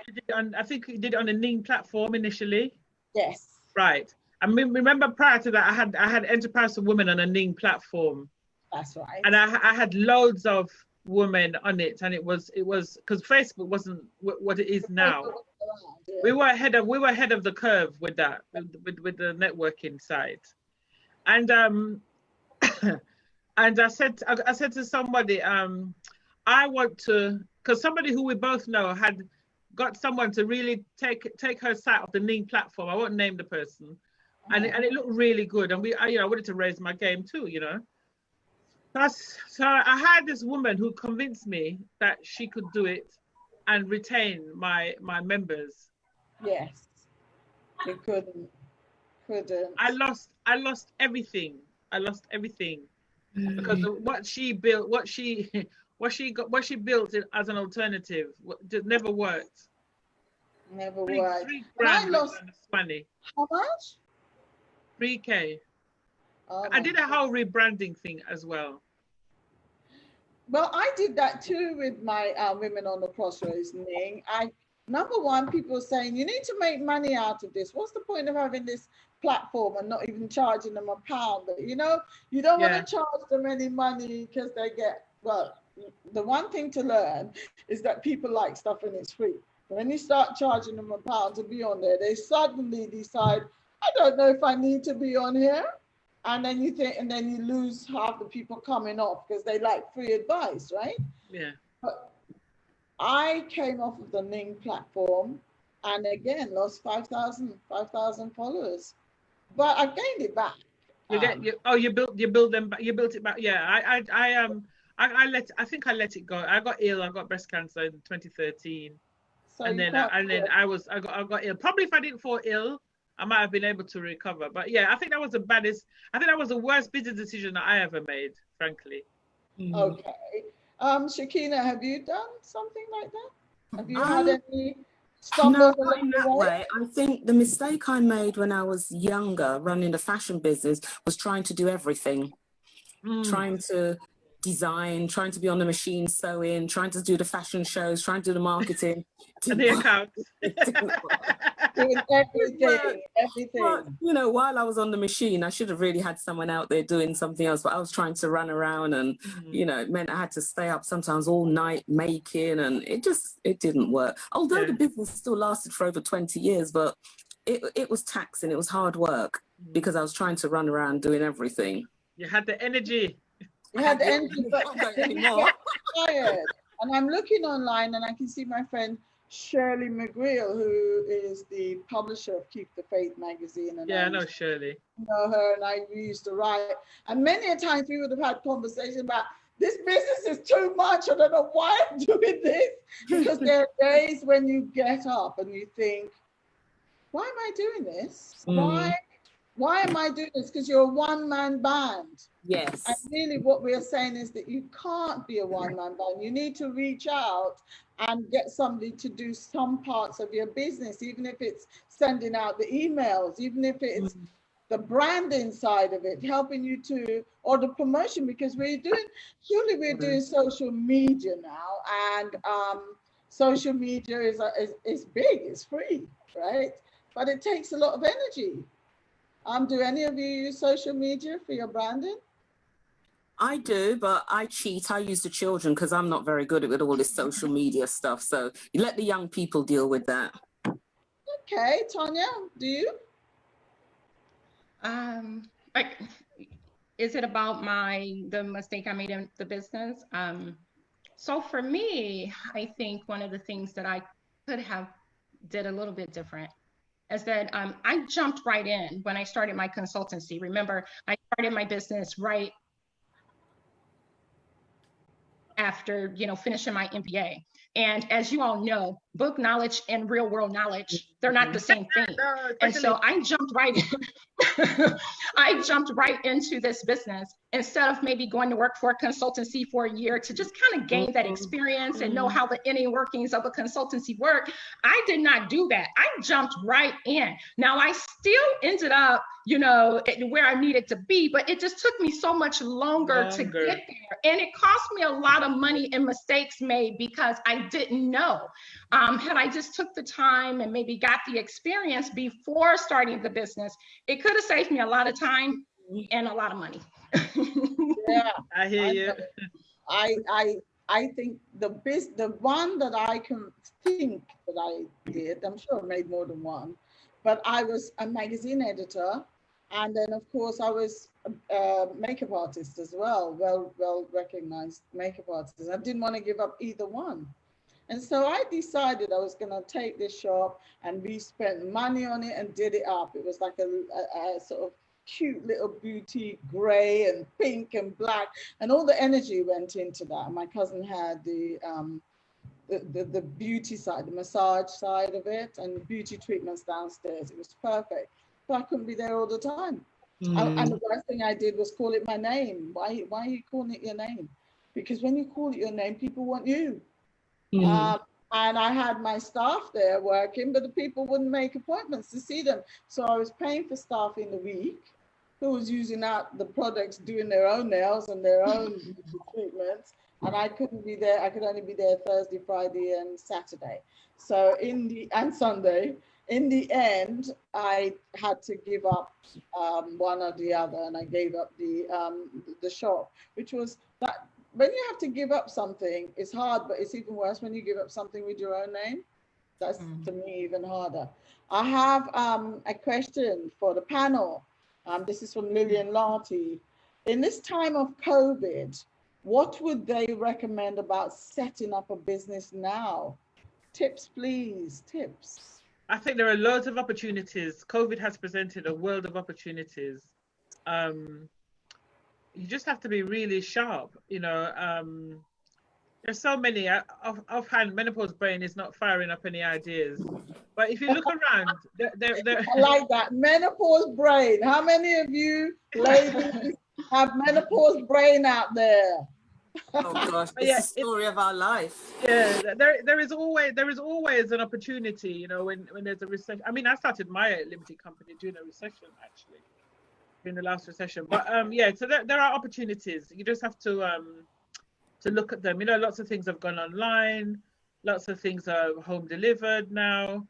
I think we did it on the Ning platform initially. Yes. Right. I mean, remember prior to that, I had Enterprise for Women on a Ning platform. That's right. And I had loads of women on it, and it was because Facebook wasn't what it is now. We were ahead of the curve with that, with the networking side. And and I said to somebody, I want to, because somebody who we both know had got someone to really take her site off the Ning platform. I won't name the person, and it looked really good. And I wanted to raise my game too, you know. So I had this woman who convinced me that she could do it and retain my members. Yes, you couldn't. I lost everything. I lost everything because of what she built, what she built as an alternative never worked. Never worked. $3,000 I lost money. How much? 3K. Oh, I did a whole rebranding thing as well. Well, I did that too with my Women on the Crossroads Ning. Number one, people saying you need to make money out of this. What's the point of having this platform and not even charging them £1? But you know, you don't want to charge them any money because they get, well, the one thing to learn is that people like stuff when it's free. When you start charging them £1 to be on there, they suddenly decide, I don't know if I need to be on here. And then you lose half the people coming off because they like free advice, right? Yeah. But I came off of the Ning platform and again lost 5,000 followers, but I gained it back. You built it back. Yeah, I think I let it go. I got ill. I got breast cancer in 2013, so I got ill. Probably if I didn't fall ill, I might have been able to recover. But yeah, I think that was the worst business decision that I ever made, frankly. Okay. Shakina, have you done something like that? Have you had any stumbles along the way? I think the mistake I made when I was younger, running the fashion business, was trying to do everything. Trying to design, trying to be on the machine sewing, trying to do the fashion shows, trying to do the marketing. And the accounts. Doing everything. But, you know, while I was on the machine, I should have really had someone out there doing something else, but I was trying to run around and, you know, it meant I had to stay up sometimes all night making, and it didn't work. Although the business still lasted for over 20 years, but it was taxing, it was hard work because I was trying to run around doing everything. You had the energy. You had the energy, but anymore. Tired. And I'm looking online and I can see my friend Shirley McGreal, who is the publisher of Keep the Faith magazine. And I know Shirley. I know her, and I used to write. And many a times we would have had conversations about, this business is too much. I don't know why I'm doing this. Because there are days when you get up and you think, why am I doing this? Why am I doing this? Because you're a one-man band. Yes. And really what we're saying is that you can't be a one-man band. You need to reach out and get somebody to do some parts of your business, even if it's sending out the emails, even if it's the branding side of it, helping you to, or the promotion, because we're doing social media now, and social media is big, it's free, right? But it takes a lot of energy. Do any of you use social media for your branding? I do, but I cheat. I use the children because I'm not very good at all this social media stuff. So you let the young people deal with that. Okay, Tanya, do you? Like, is it about the mistake I made in the business? So for me, I think one of the things that I could have did a little bit different is that I jumped right in when I started my consultancy. Remember, I started my business right after, finishing my MBA. And as you all know, book knowledge and real world knowledge, they're not the same thing. No, And so I jumped right I jumped right into this business instead of maybe going to work for a consultancy for a year to just kind of gain that experience and know how the inner workings of a consultancy work. I did not do that. I jumped right in. Now I still ended up, you know, where I needed to be, but it just took me so much longer to get there. And it cost me a lot of money and mistakes made because I didn't know. Had I just took the time and maybe got the experience before starting the business, it could have saved me a lot of time and a lot of money. Yeah, I hear you. I think the one that I can think that I did, I'm sure I made more than one, but I was a magazine editor, and then of course I was a makeup artist as well, well recognized makeup artist. I didn't want to give up either one. And so I decided I was going to take this shop, and we spent money on it and did it up. It was like a sort of cute little boutique, gray and pink and black, and all the energy went into that. My cousin had the beauty side, the massage side of it, and the beauty treatments downstairs. It was perfect, but I couldn't be there all the time. And the worst thing I did was call it my name. Why are you calling it your name? Because when you call it your name, people want you. And I had my staff there working, but the people wouldn't make appointments to see them. So I was paying for staff in the week who was using out the products, doing their own nails and their own treatments. And I couldn't be there. I could only be there Thursday, Friday, and Saturday. So and Sunday. In the end, I had to give up one or the other, and I gave up the shop, which was that. When you have to give up something, it's hard, but it's even worse when you give up something with your own name. That's to me even harder. I have a question for the panel. This is from Lillian Larty. In this time of COVID, what would they recommend about setting up a business now? Tips, please, tips. I think there are loads of opportunities. COVID has presented a world of opportunities. You just have to be really sharp, you know. There's so many. Offhand, menopause brain is not firing up any ideas. But if you look around, I like that, menopause brain. How many of you ladies have menopause brain out there? Oh gosh, it's the story of our life. Yeah, there is always an opportunity, you know, when there's a recession. I mean, I started my limited company during a recession, actually. In the last recession, but so there are opportunities. You just have to look at them. You know, lots of things have gone online, lots of things are home delivered now.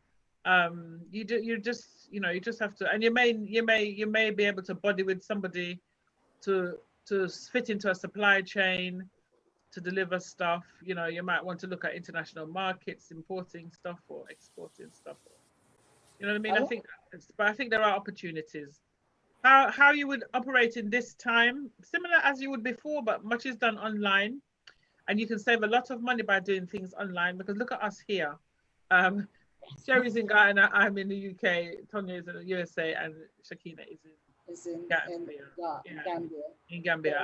You just have to, and you may be able to body with somebody to fit into a supply chain to deliver stuff. You know, you might want to look at international markets, importing stuff or exporting stuff. You know what I mean? I think there are opportunities. How you would operate in this time, similar as you would before, but much is done online, and you can save a lot of money by doing things online. Because look at us here, Sherry's in Ghana, I'm in the UK, Tanya is in the USA, and Shakina is in Gambia.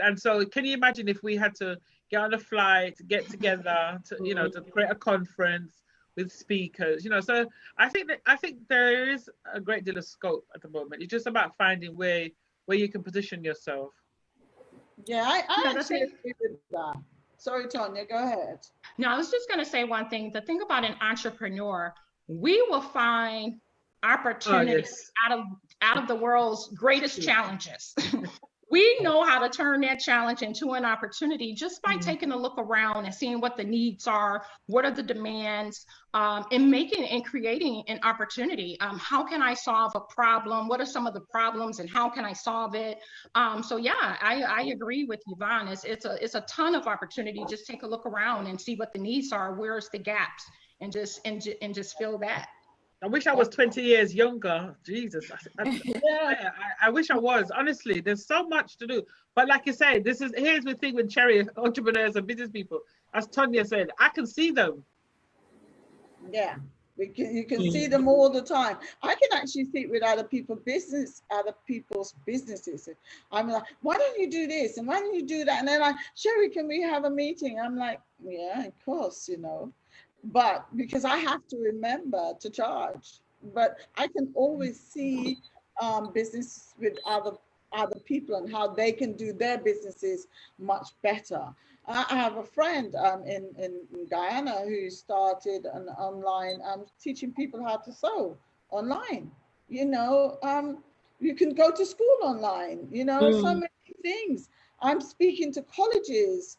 And so, can you imagine if we had to get on a flight, get together, to create a conference with speakers, you know? So I think there is a great deal of scope at the moment. It's just about finding where you can position yourself. Yeah, I actually agree with that. Sorry, Tanya, go ahead. No, I was just going to say one thing. The thing about an entrepreneur, we will find opportunities out of the world's greatest challenges. We know how to turn that challenge into an opportunity just by taking a look around and seeing what the needs are, what are the demands, and creating an opportunity. How can I solve a problem? What are some of the problems and how can I solve it? So yeah, I agree with Yvonne. It's a ton of opportunity. Just take a look around and see what the needs are. Where's the gaps, and just fill that. I wish I was 20 years younger. Jesus. I wish I was. Honestly, there's so much to do. But like you said, here's the thing with Cherry entrepreneurs and business people. As Tanya said, I can see them. Yeah, you can see them all the time. I can actually see it with other people's businesses. I'm like, why don't you do this? And why don't you do that? And then Sherry, can we have a meeting? I'm like, Yeah, of course, you know. But because I have to remember to charge, but I can always see business with other people and how they can do their businesses much better. I have a friend in Guyana who started an online teaching people how to sew online. You know, you can go to school online. You know, so many things. I'm speaking to colleges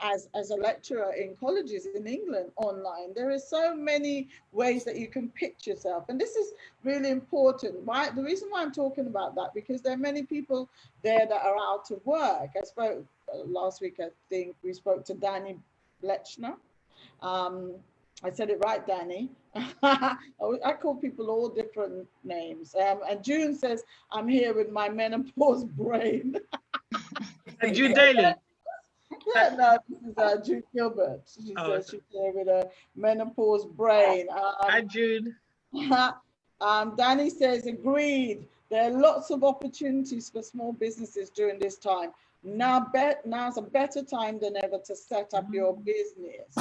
as a lecturer in colleges in England online. There are so many ways that you can pitch yourself. And this is really important. Why? The reason why I'm talking about that, because there are many people there that are out of work. I spoke last week, I think we spoke to Danny Blechner. I said it right, Danny. I call people all different names. And June says, I'm here with my menopause brain. And June Daly. Yeah, no, this is June Gilbert. She says she's here with a menopause brain. Hi, June. Danny says, agreed. There are lots of opportunities for small businesses during this time. Now's a better time than ever to set up your business.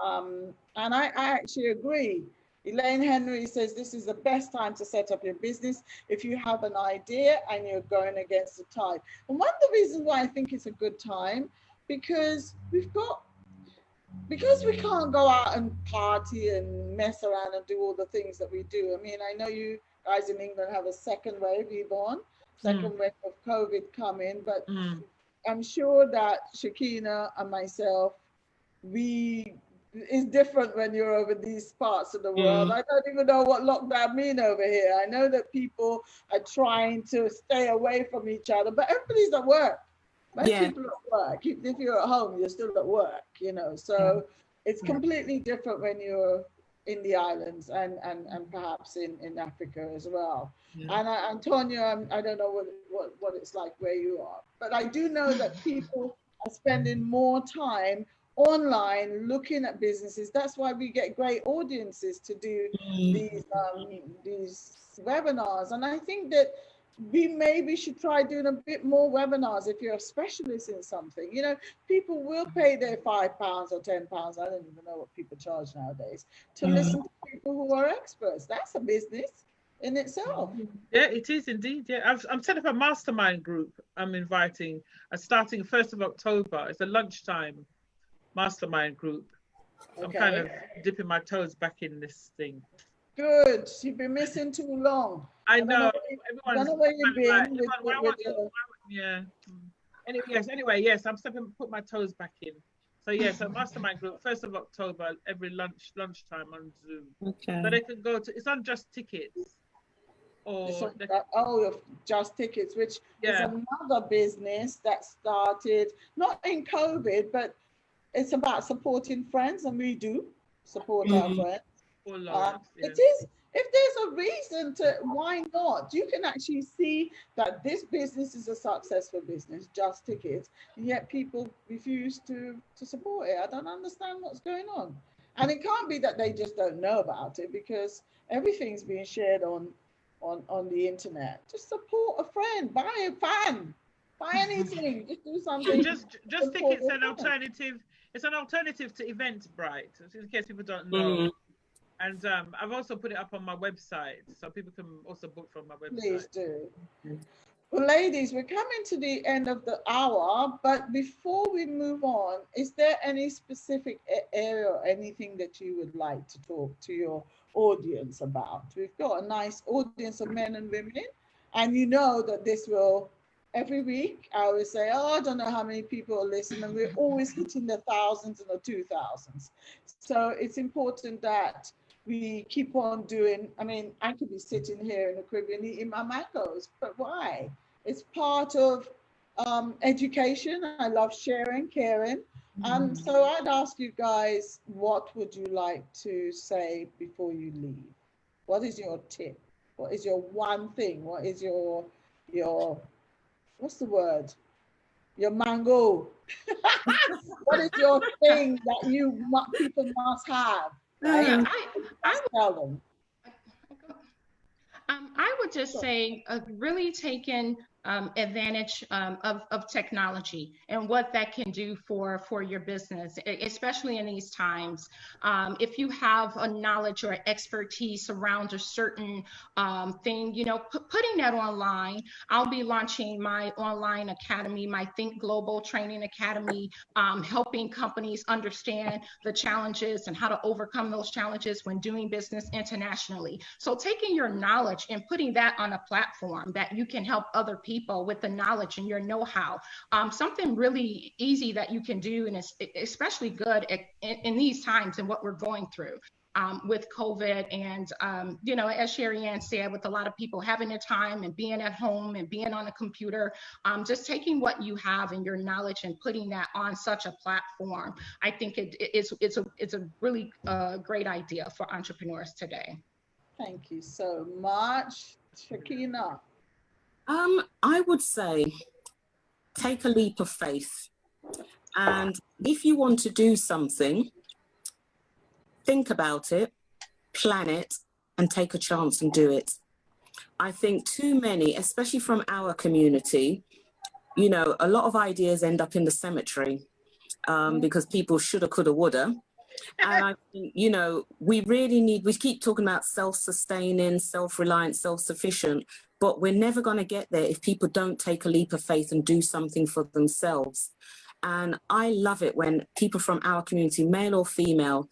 And I actually agree. Elaine Henry says this is the best time to set up your business if you have an idea and you're going against the tide. And one of the reasons why I think it's a good time, because we can't go out and party and mess around and do all the things that we do. I mean, I know you guys in England have a second wave, Yvonne, second wave of COVID coming, but I'm sure that Shakina and myself, it's different when you're over these parts of the world. I don't even know what lockdown mean over here. I know that people are trying to stay away from each other, but everybody's at work. Most people are at work. If you're at home, you're still at work, you know. So it's completely different when you're in the islands and perhaps in Africa as well. And Tanya, I don't know what it's like where you are, but I do know that people are spending more time online looking at businesses. That's why we get great audiences to do these webinars. And I think that we maybe should try doing a bit more webinars if you're a specialist in something. You know, people will pay their £5 or £10, I don't even know what people charge nowadays, to listen to people who are experts. That's a business in itself. Yeah, it is indeed. Yeah, I'm setting up a mastermind group. I'm inviting, starting 1st of October. It's a lunchtime mastermind group. I'm kind of dipping my toes back in this thing. Good. You've been missing too long. I know. I don't know where you've been. Anyway, yes, I'm put my toes back in. So yes, a mastermind group, 1st of October, every lunchtime on Zoom. Okay. So they can go to, it's on Just Tickets. Or Just Tickets, which is another business that started not in COVID, but it's about supporting friends, and we do support our friends. It is. If there's a reason to, why not? You can actually see that this business is a successful business, Just Tickets, and yet people refuse to support it. I don't understand what's going on. And it can't be that they just don't know about it, because everything's being shared on the internet. Just support a friend, buy a fan, buy anything, just do something. Just Tickets an alternative. It's an alternative to Eventbrite, in case people don't know. And I've also put it up on my website, so people can also book from my website. Please do. Well, ladies, we're coming to the end of the hour, but before we move on, is there any specific area or anything that you would like to talk to your audience about? We've got a nice audience of men and women, and you know that this will, every week, I always say, I don't know how many people are listening, and we're always hitting the thousands and the 2000s. So it's important that we keep on doing. I mean, I could be sitting here in the Caribbean eating my mangoes, but why? It's part of education. I love sharing, caring. So I'd ask you guys, what would you like to say before you leave? What is your tip? What is your one thing? What is your what's the word? Your mango. What is your thing that people must have? Right? I tell them. I would just say really taking advantage of technology and what that can do for your business, especially in these times. If you have a knowledge or expertise around a certain thing, you know, putting that online. I'll be launching my online academy, my Think Global Training Academy, helping companies understand the challenges and how to overcome those challenges when doing business internationally. So taking your knowledge and putting that on a platform that you can help other people with the knowledge and your know-how, something really easy that you can do, and it's especially good in these times and what we're going through with COVID. And, you know, as Sherry Ann said, with a lot of people having the time and being at home and being on a computer, just taking what you have and your knowledge and putting that on such a platform, I think it's a really great idea for entrepreneurs today. Thank you so much, Shakina. I would say take a leap of faith. And if you want to do something, think about it, plan it, and take a chance and do it. I think too many, especially from our community, you know, a lot of ideas end up in the cemetery because people shoulda, coulda, woulda. And I think, you know, we keep talking about self-sustaining, self-reliant, self-sufficient, but we're never going to get there if people don't take a leap of faith and do something for themselves. And I love it when people from our community, male or female,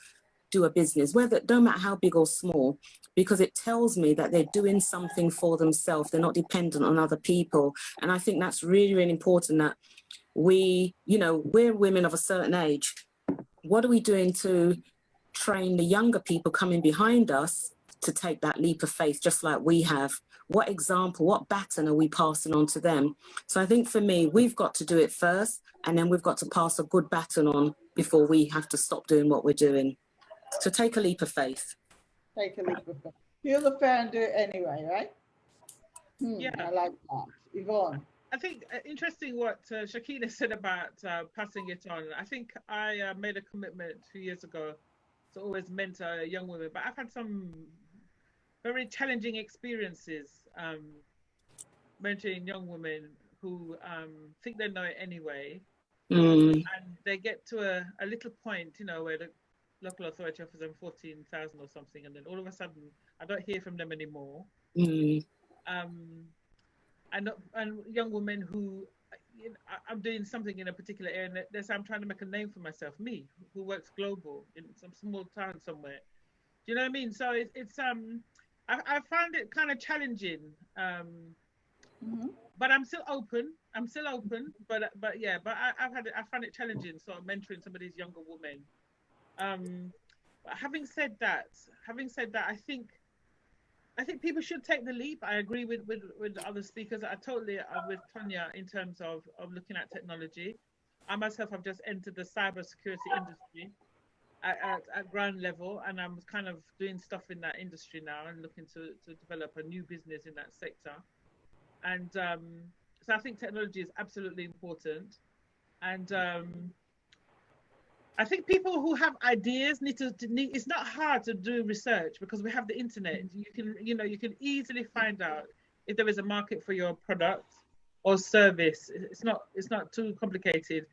do a business, whether, no matter how big or small, because it tells me that they're doing something for themselves. They're not dependent on other people. And I think that's really, really important, that we, you know, we're women of a certain age. What are we doing to train the younger people coming behind us to take that leap of faith, just like we have? What example, what baton are we passing on to them? So I think for me, we've got to do it first, and then we've got to pass a good baton on before we have to stop doing what we're doing. So take a leap of faith. Take a leap of faith. Feel the fear and do it anyway, right? Yeah, I like that. Yvonne. I think interesting what Shakina said about passing it on. I think I made a commitment 2 years ago to always mentor young women, but I've had some very challenging experiences mentoring young women who think they know it anyway, and they get to a little point, you know, where the local authority offers them 14,000 or something, and then all of a sudden I don't hear from them anymore. And young women who, you know, I'm doing something in a particular area, and they say I'm trying to make a name for myself, me, who works global in some small town somewhere. Do you know what I mean? So it's I found it kind of challenging, but I'm still open. But I find it challenging, sort of mentoring some of these younger women. But having said that, I think people should take the leap. I agree with the other speakers. I totally with Tanya in terms of looking at technology. I myself have just entered the cybersecurity industry at ground level, and I'm kind of doing stuff in that industry now and looking to develop a new business in that sector. And so I think technology is absolutely important. And I think people who have ideas need. It's not hard to do research because we have the internet. You can easily find out if there is a market for your product or service. It's not too complicated.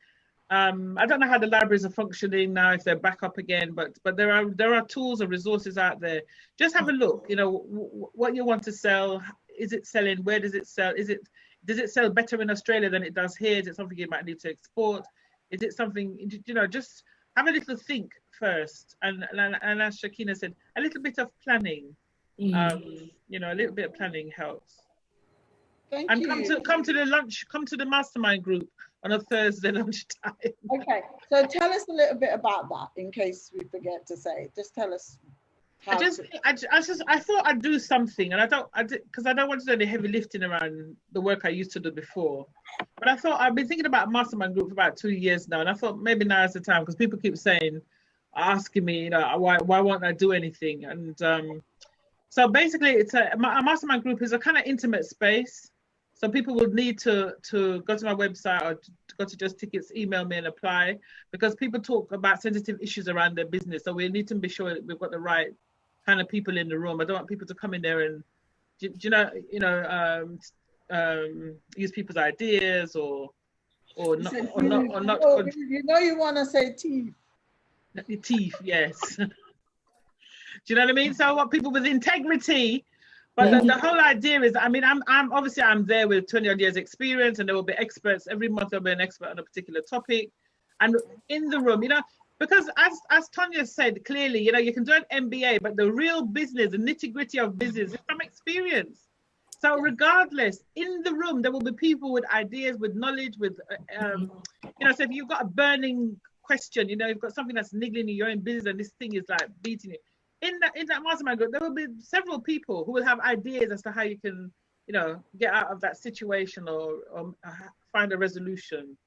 I don't know how the libraries are functioning now, if they're back up again, but there are tools and resources out there. Just have a look. You know what you want to sell. Is it selling? Where does it sell? Does it sell better in Australia than it does here? Is it something you might need to export? Is it something, you know, just have a little think first, and as Shakina said, a little bit of planning. You know, a little bit of planning helps. Thank and you. come to the mastermind group on a Thursday lunchtime. Okay, so tell us a little bit about that in case we forget to say. Just tell us. I thought I'd do something, and because I don't want to do any heavy lifting around the work I used to do before. But I thought, I've been thinking about mastermind group for about 2 years now, and I thought maybe now is the time, because people keep asking me, you know, why won't I do anything? And so basically, it's a mastermind group is a kind of intimate space. So people will need to go to my website or go to Just Tickets, email me and apply, because people talk about sensitive issues around their business. So we need to be sure that we've got the right kind of people in the room. I don't want people to come in there and, use people's ideas or not So or not or not. you know you want to say teeth. Teeth, yes. Do you know what I mean? So I want people with integrity. But the whole idea is, I mean, I'm obviously I'm there with 20 odd years experience, and there will be experts every month. There'll be an expert on a particular topic, and in the room, you know, because as Tanya said clearly, you know, you can do an MBA, but the real business, the nitty gritty of business, is from experience. So regardless, in the room, there will be people with ideas, with knowledge, with, you know, so if you've got a burning question, you know, you've got something that's niggling you, you're in business, and this thing is like beating you. In that mastermind group, there will be several people who will have ideas as to how you can, you know, get out of that situation or find a resolution.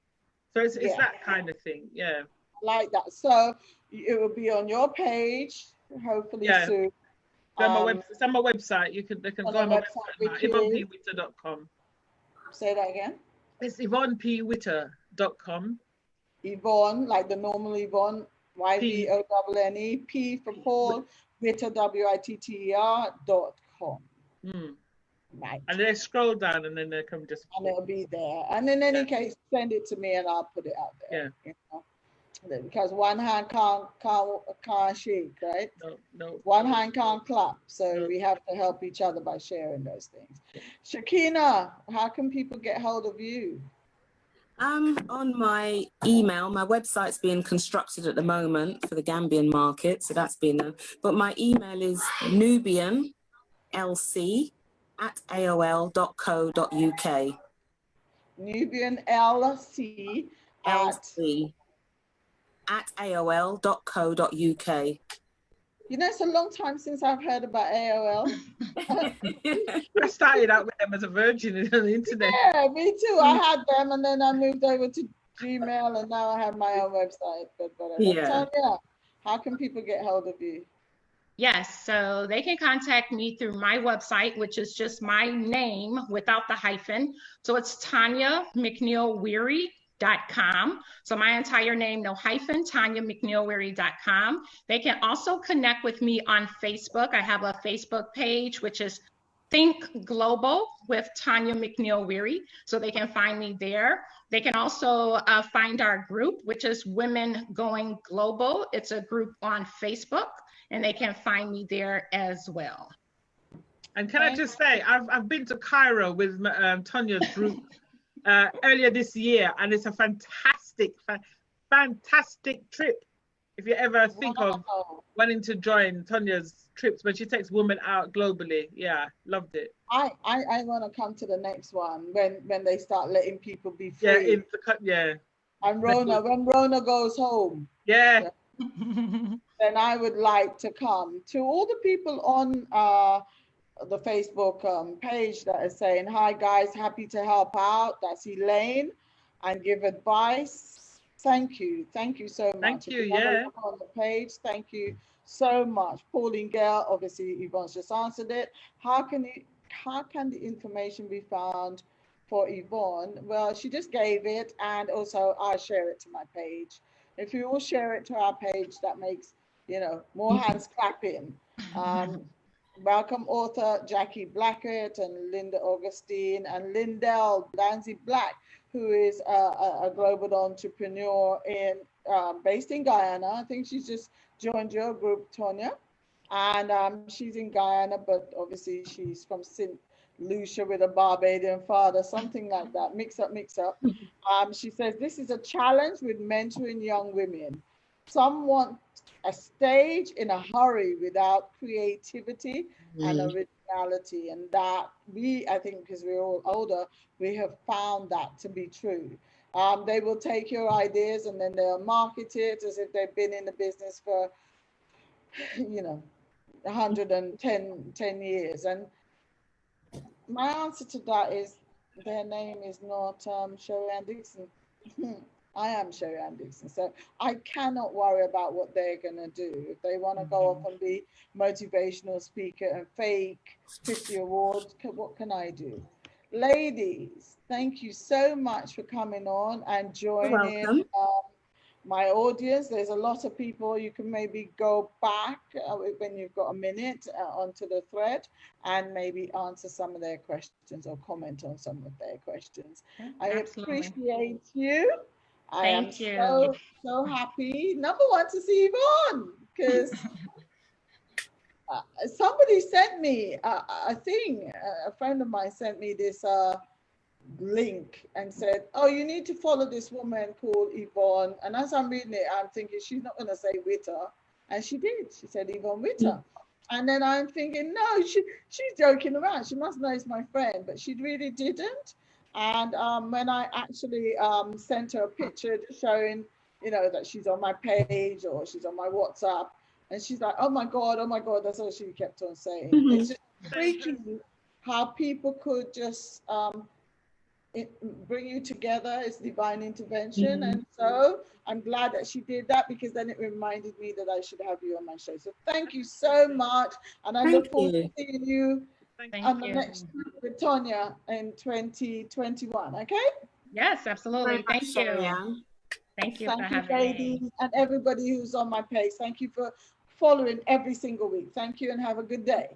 So it's that kind of thing, yeah. Like that. So it will be on your page, hopefully soon. It's on my website. They can go on my website, YvonnePwitter.com. Say that again. It's YvonnePwitter.com. Yvonne, like the normal Yvonne, YVONNE, P for Paul, Witter, WITTER.com. Right. And they scroll down and then they come just. And it'll be there. And in any case, send it to me and I'll put it out there. Yeah. You know? Because one hand can't shake, right? No. One hand can't clap. So we have to help each other by sharing those things. Shakina, how can people get hold of you? On my email, my website's being constructed at the moment for the Gambian market, so that's been but my email is nubianlc@aol.co.uk. nubianlc@aol.co.uk. You know, it's a long time since I've heard about AOL. I started out with them as a virgin on the internet. Yeah, me too. I had them and then I moved over to Gmail and now I have my own website. But Tanya, how can people get hold of you? Yes, so they can contact me through my website, which is just my name without the hyphen. So it's TanyaMcNeilWeary.com. So my entire name, no hyphen, TanyaMcNeilWeary.com. They can also connect with me on Facebook. I have a Facebook page, which is Think Global with Tanya McNeil Weary. So they can find me there. They can also find our group, which is Women Going Global. It's a group on Facebook, and they can find me there as well. And can I just say, I've been to Cairo with Tanya's group earlier this year, and it's a fantastic trip. If you ever think of wanting to join Tanya's trips when she takes women out globally, loved it. I want to come to the next one when they start letting people be free. And when Rona goes home. Yeah. Then I would like to come. To all the people on the Facebook page that is saying, hi guys, happy to help out. That's Elaine, and give advice. Thank you so much. Thank you, yeah. On the page, thank you so much. Pauline Gale, obviously Yvonne's just answered it. How can the information be found for Yvonne? Well, she just gave it, and also I'll share it to my page. If you all share it to our page, that makes, more hands clapping. Welcome author Jackie Blackett and Linda Augustine and Lindell Danzy Black, who is a global entrepreneur based in Guyana. I think she's just joined your group, Tanya. And she's in Guyana, but obviously she's from St. Lucia with a Barbadian father, something like that. Mix up. She says, this is a challenge with mentoring young women. Some want a stage in a hurry without creativity and originality. And that I think because we're all older, we have found that to be true. They will take your ideas and then they'll market it as if they've been in the business for, 110 years. And my answer to that is their name is not Sherry Ann Dixon. I am Sherry Ann Dixon. So I cannot worry about what they're going to do. If they want to go off and be motivational speaker and fake 50 awards, what can I do? Ladies, thank you so much for coming on and joining my audience. There's a lot of people. You can maybe go back when you've got a minute onto the thread and maybe answer some of their questions or comment on some of their questions. I appreciate you. I am so happy. Number one, to see Yvonne, because somebody sent me a thing. A friend of mine sent me this link and said, oh, you need to follow this woman called Yvonne. And as I'm reading it, I'm thinking she's not going to say Witter. And she did. She said Yvonne Witter. And then I'm thinking, no, she's joking around. She must know it's my friend, but she really didn't. And when I actually sent her a picture just showing, you know, that she's on my page or she's on my WhatsApp, and she's like, oh my God, that's all she kept on saying. It's just freaky how people could just bring you together. It's divine intervention. And so I'm glad that she did that, because then it reminded me that I should have you on my show. So thank you so much. And I look forward to seeing you on the next with Tanya in 2021. Okay? Yes, absolutely. Thank you. Thank you for having ladies, me. and everybody who's on my page. Thank you for following every single week. Thank you and have a good day.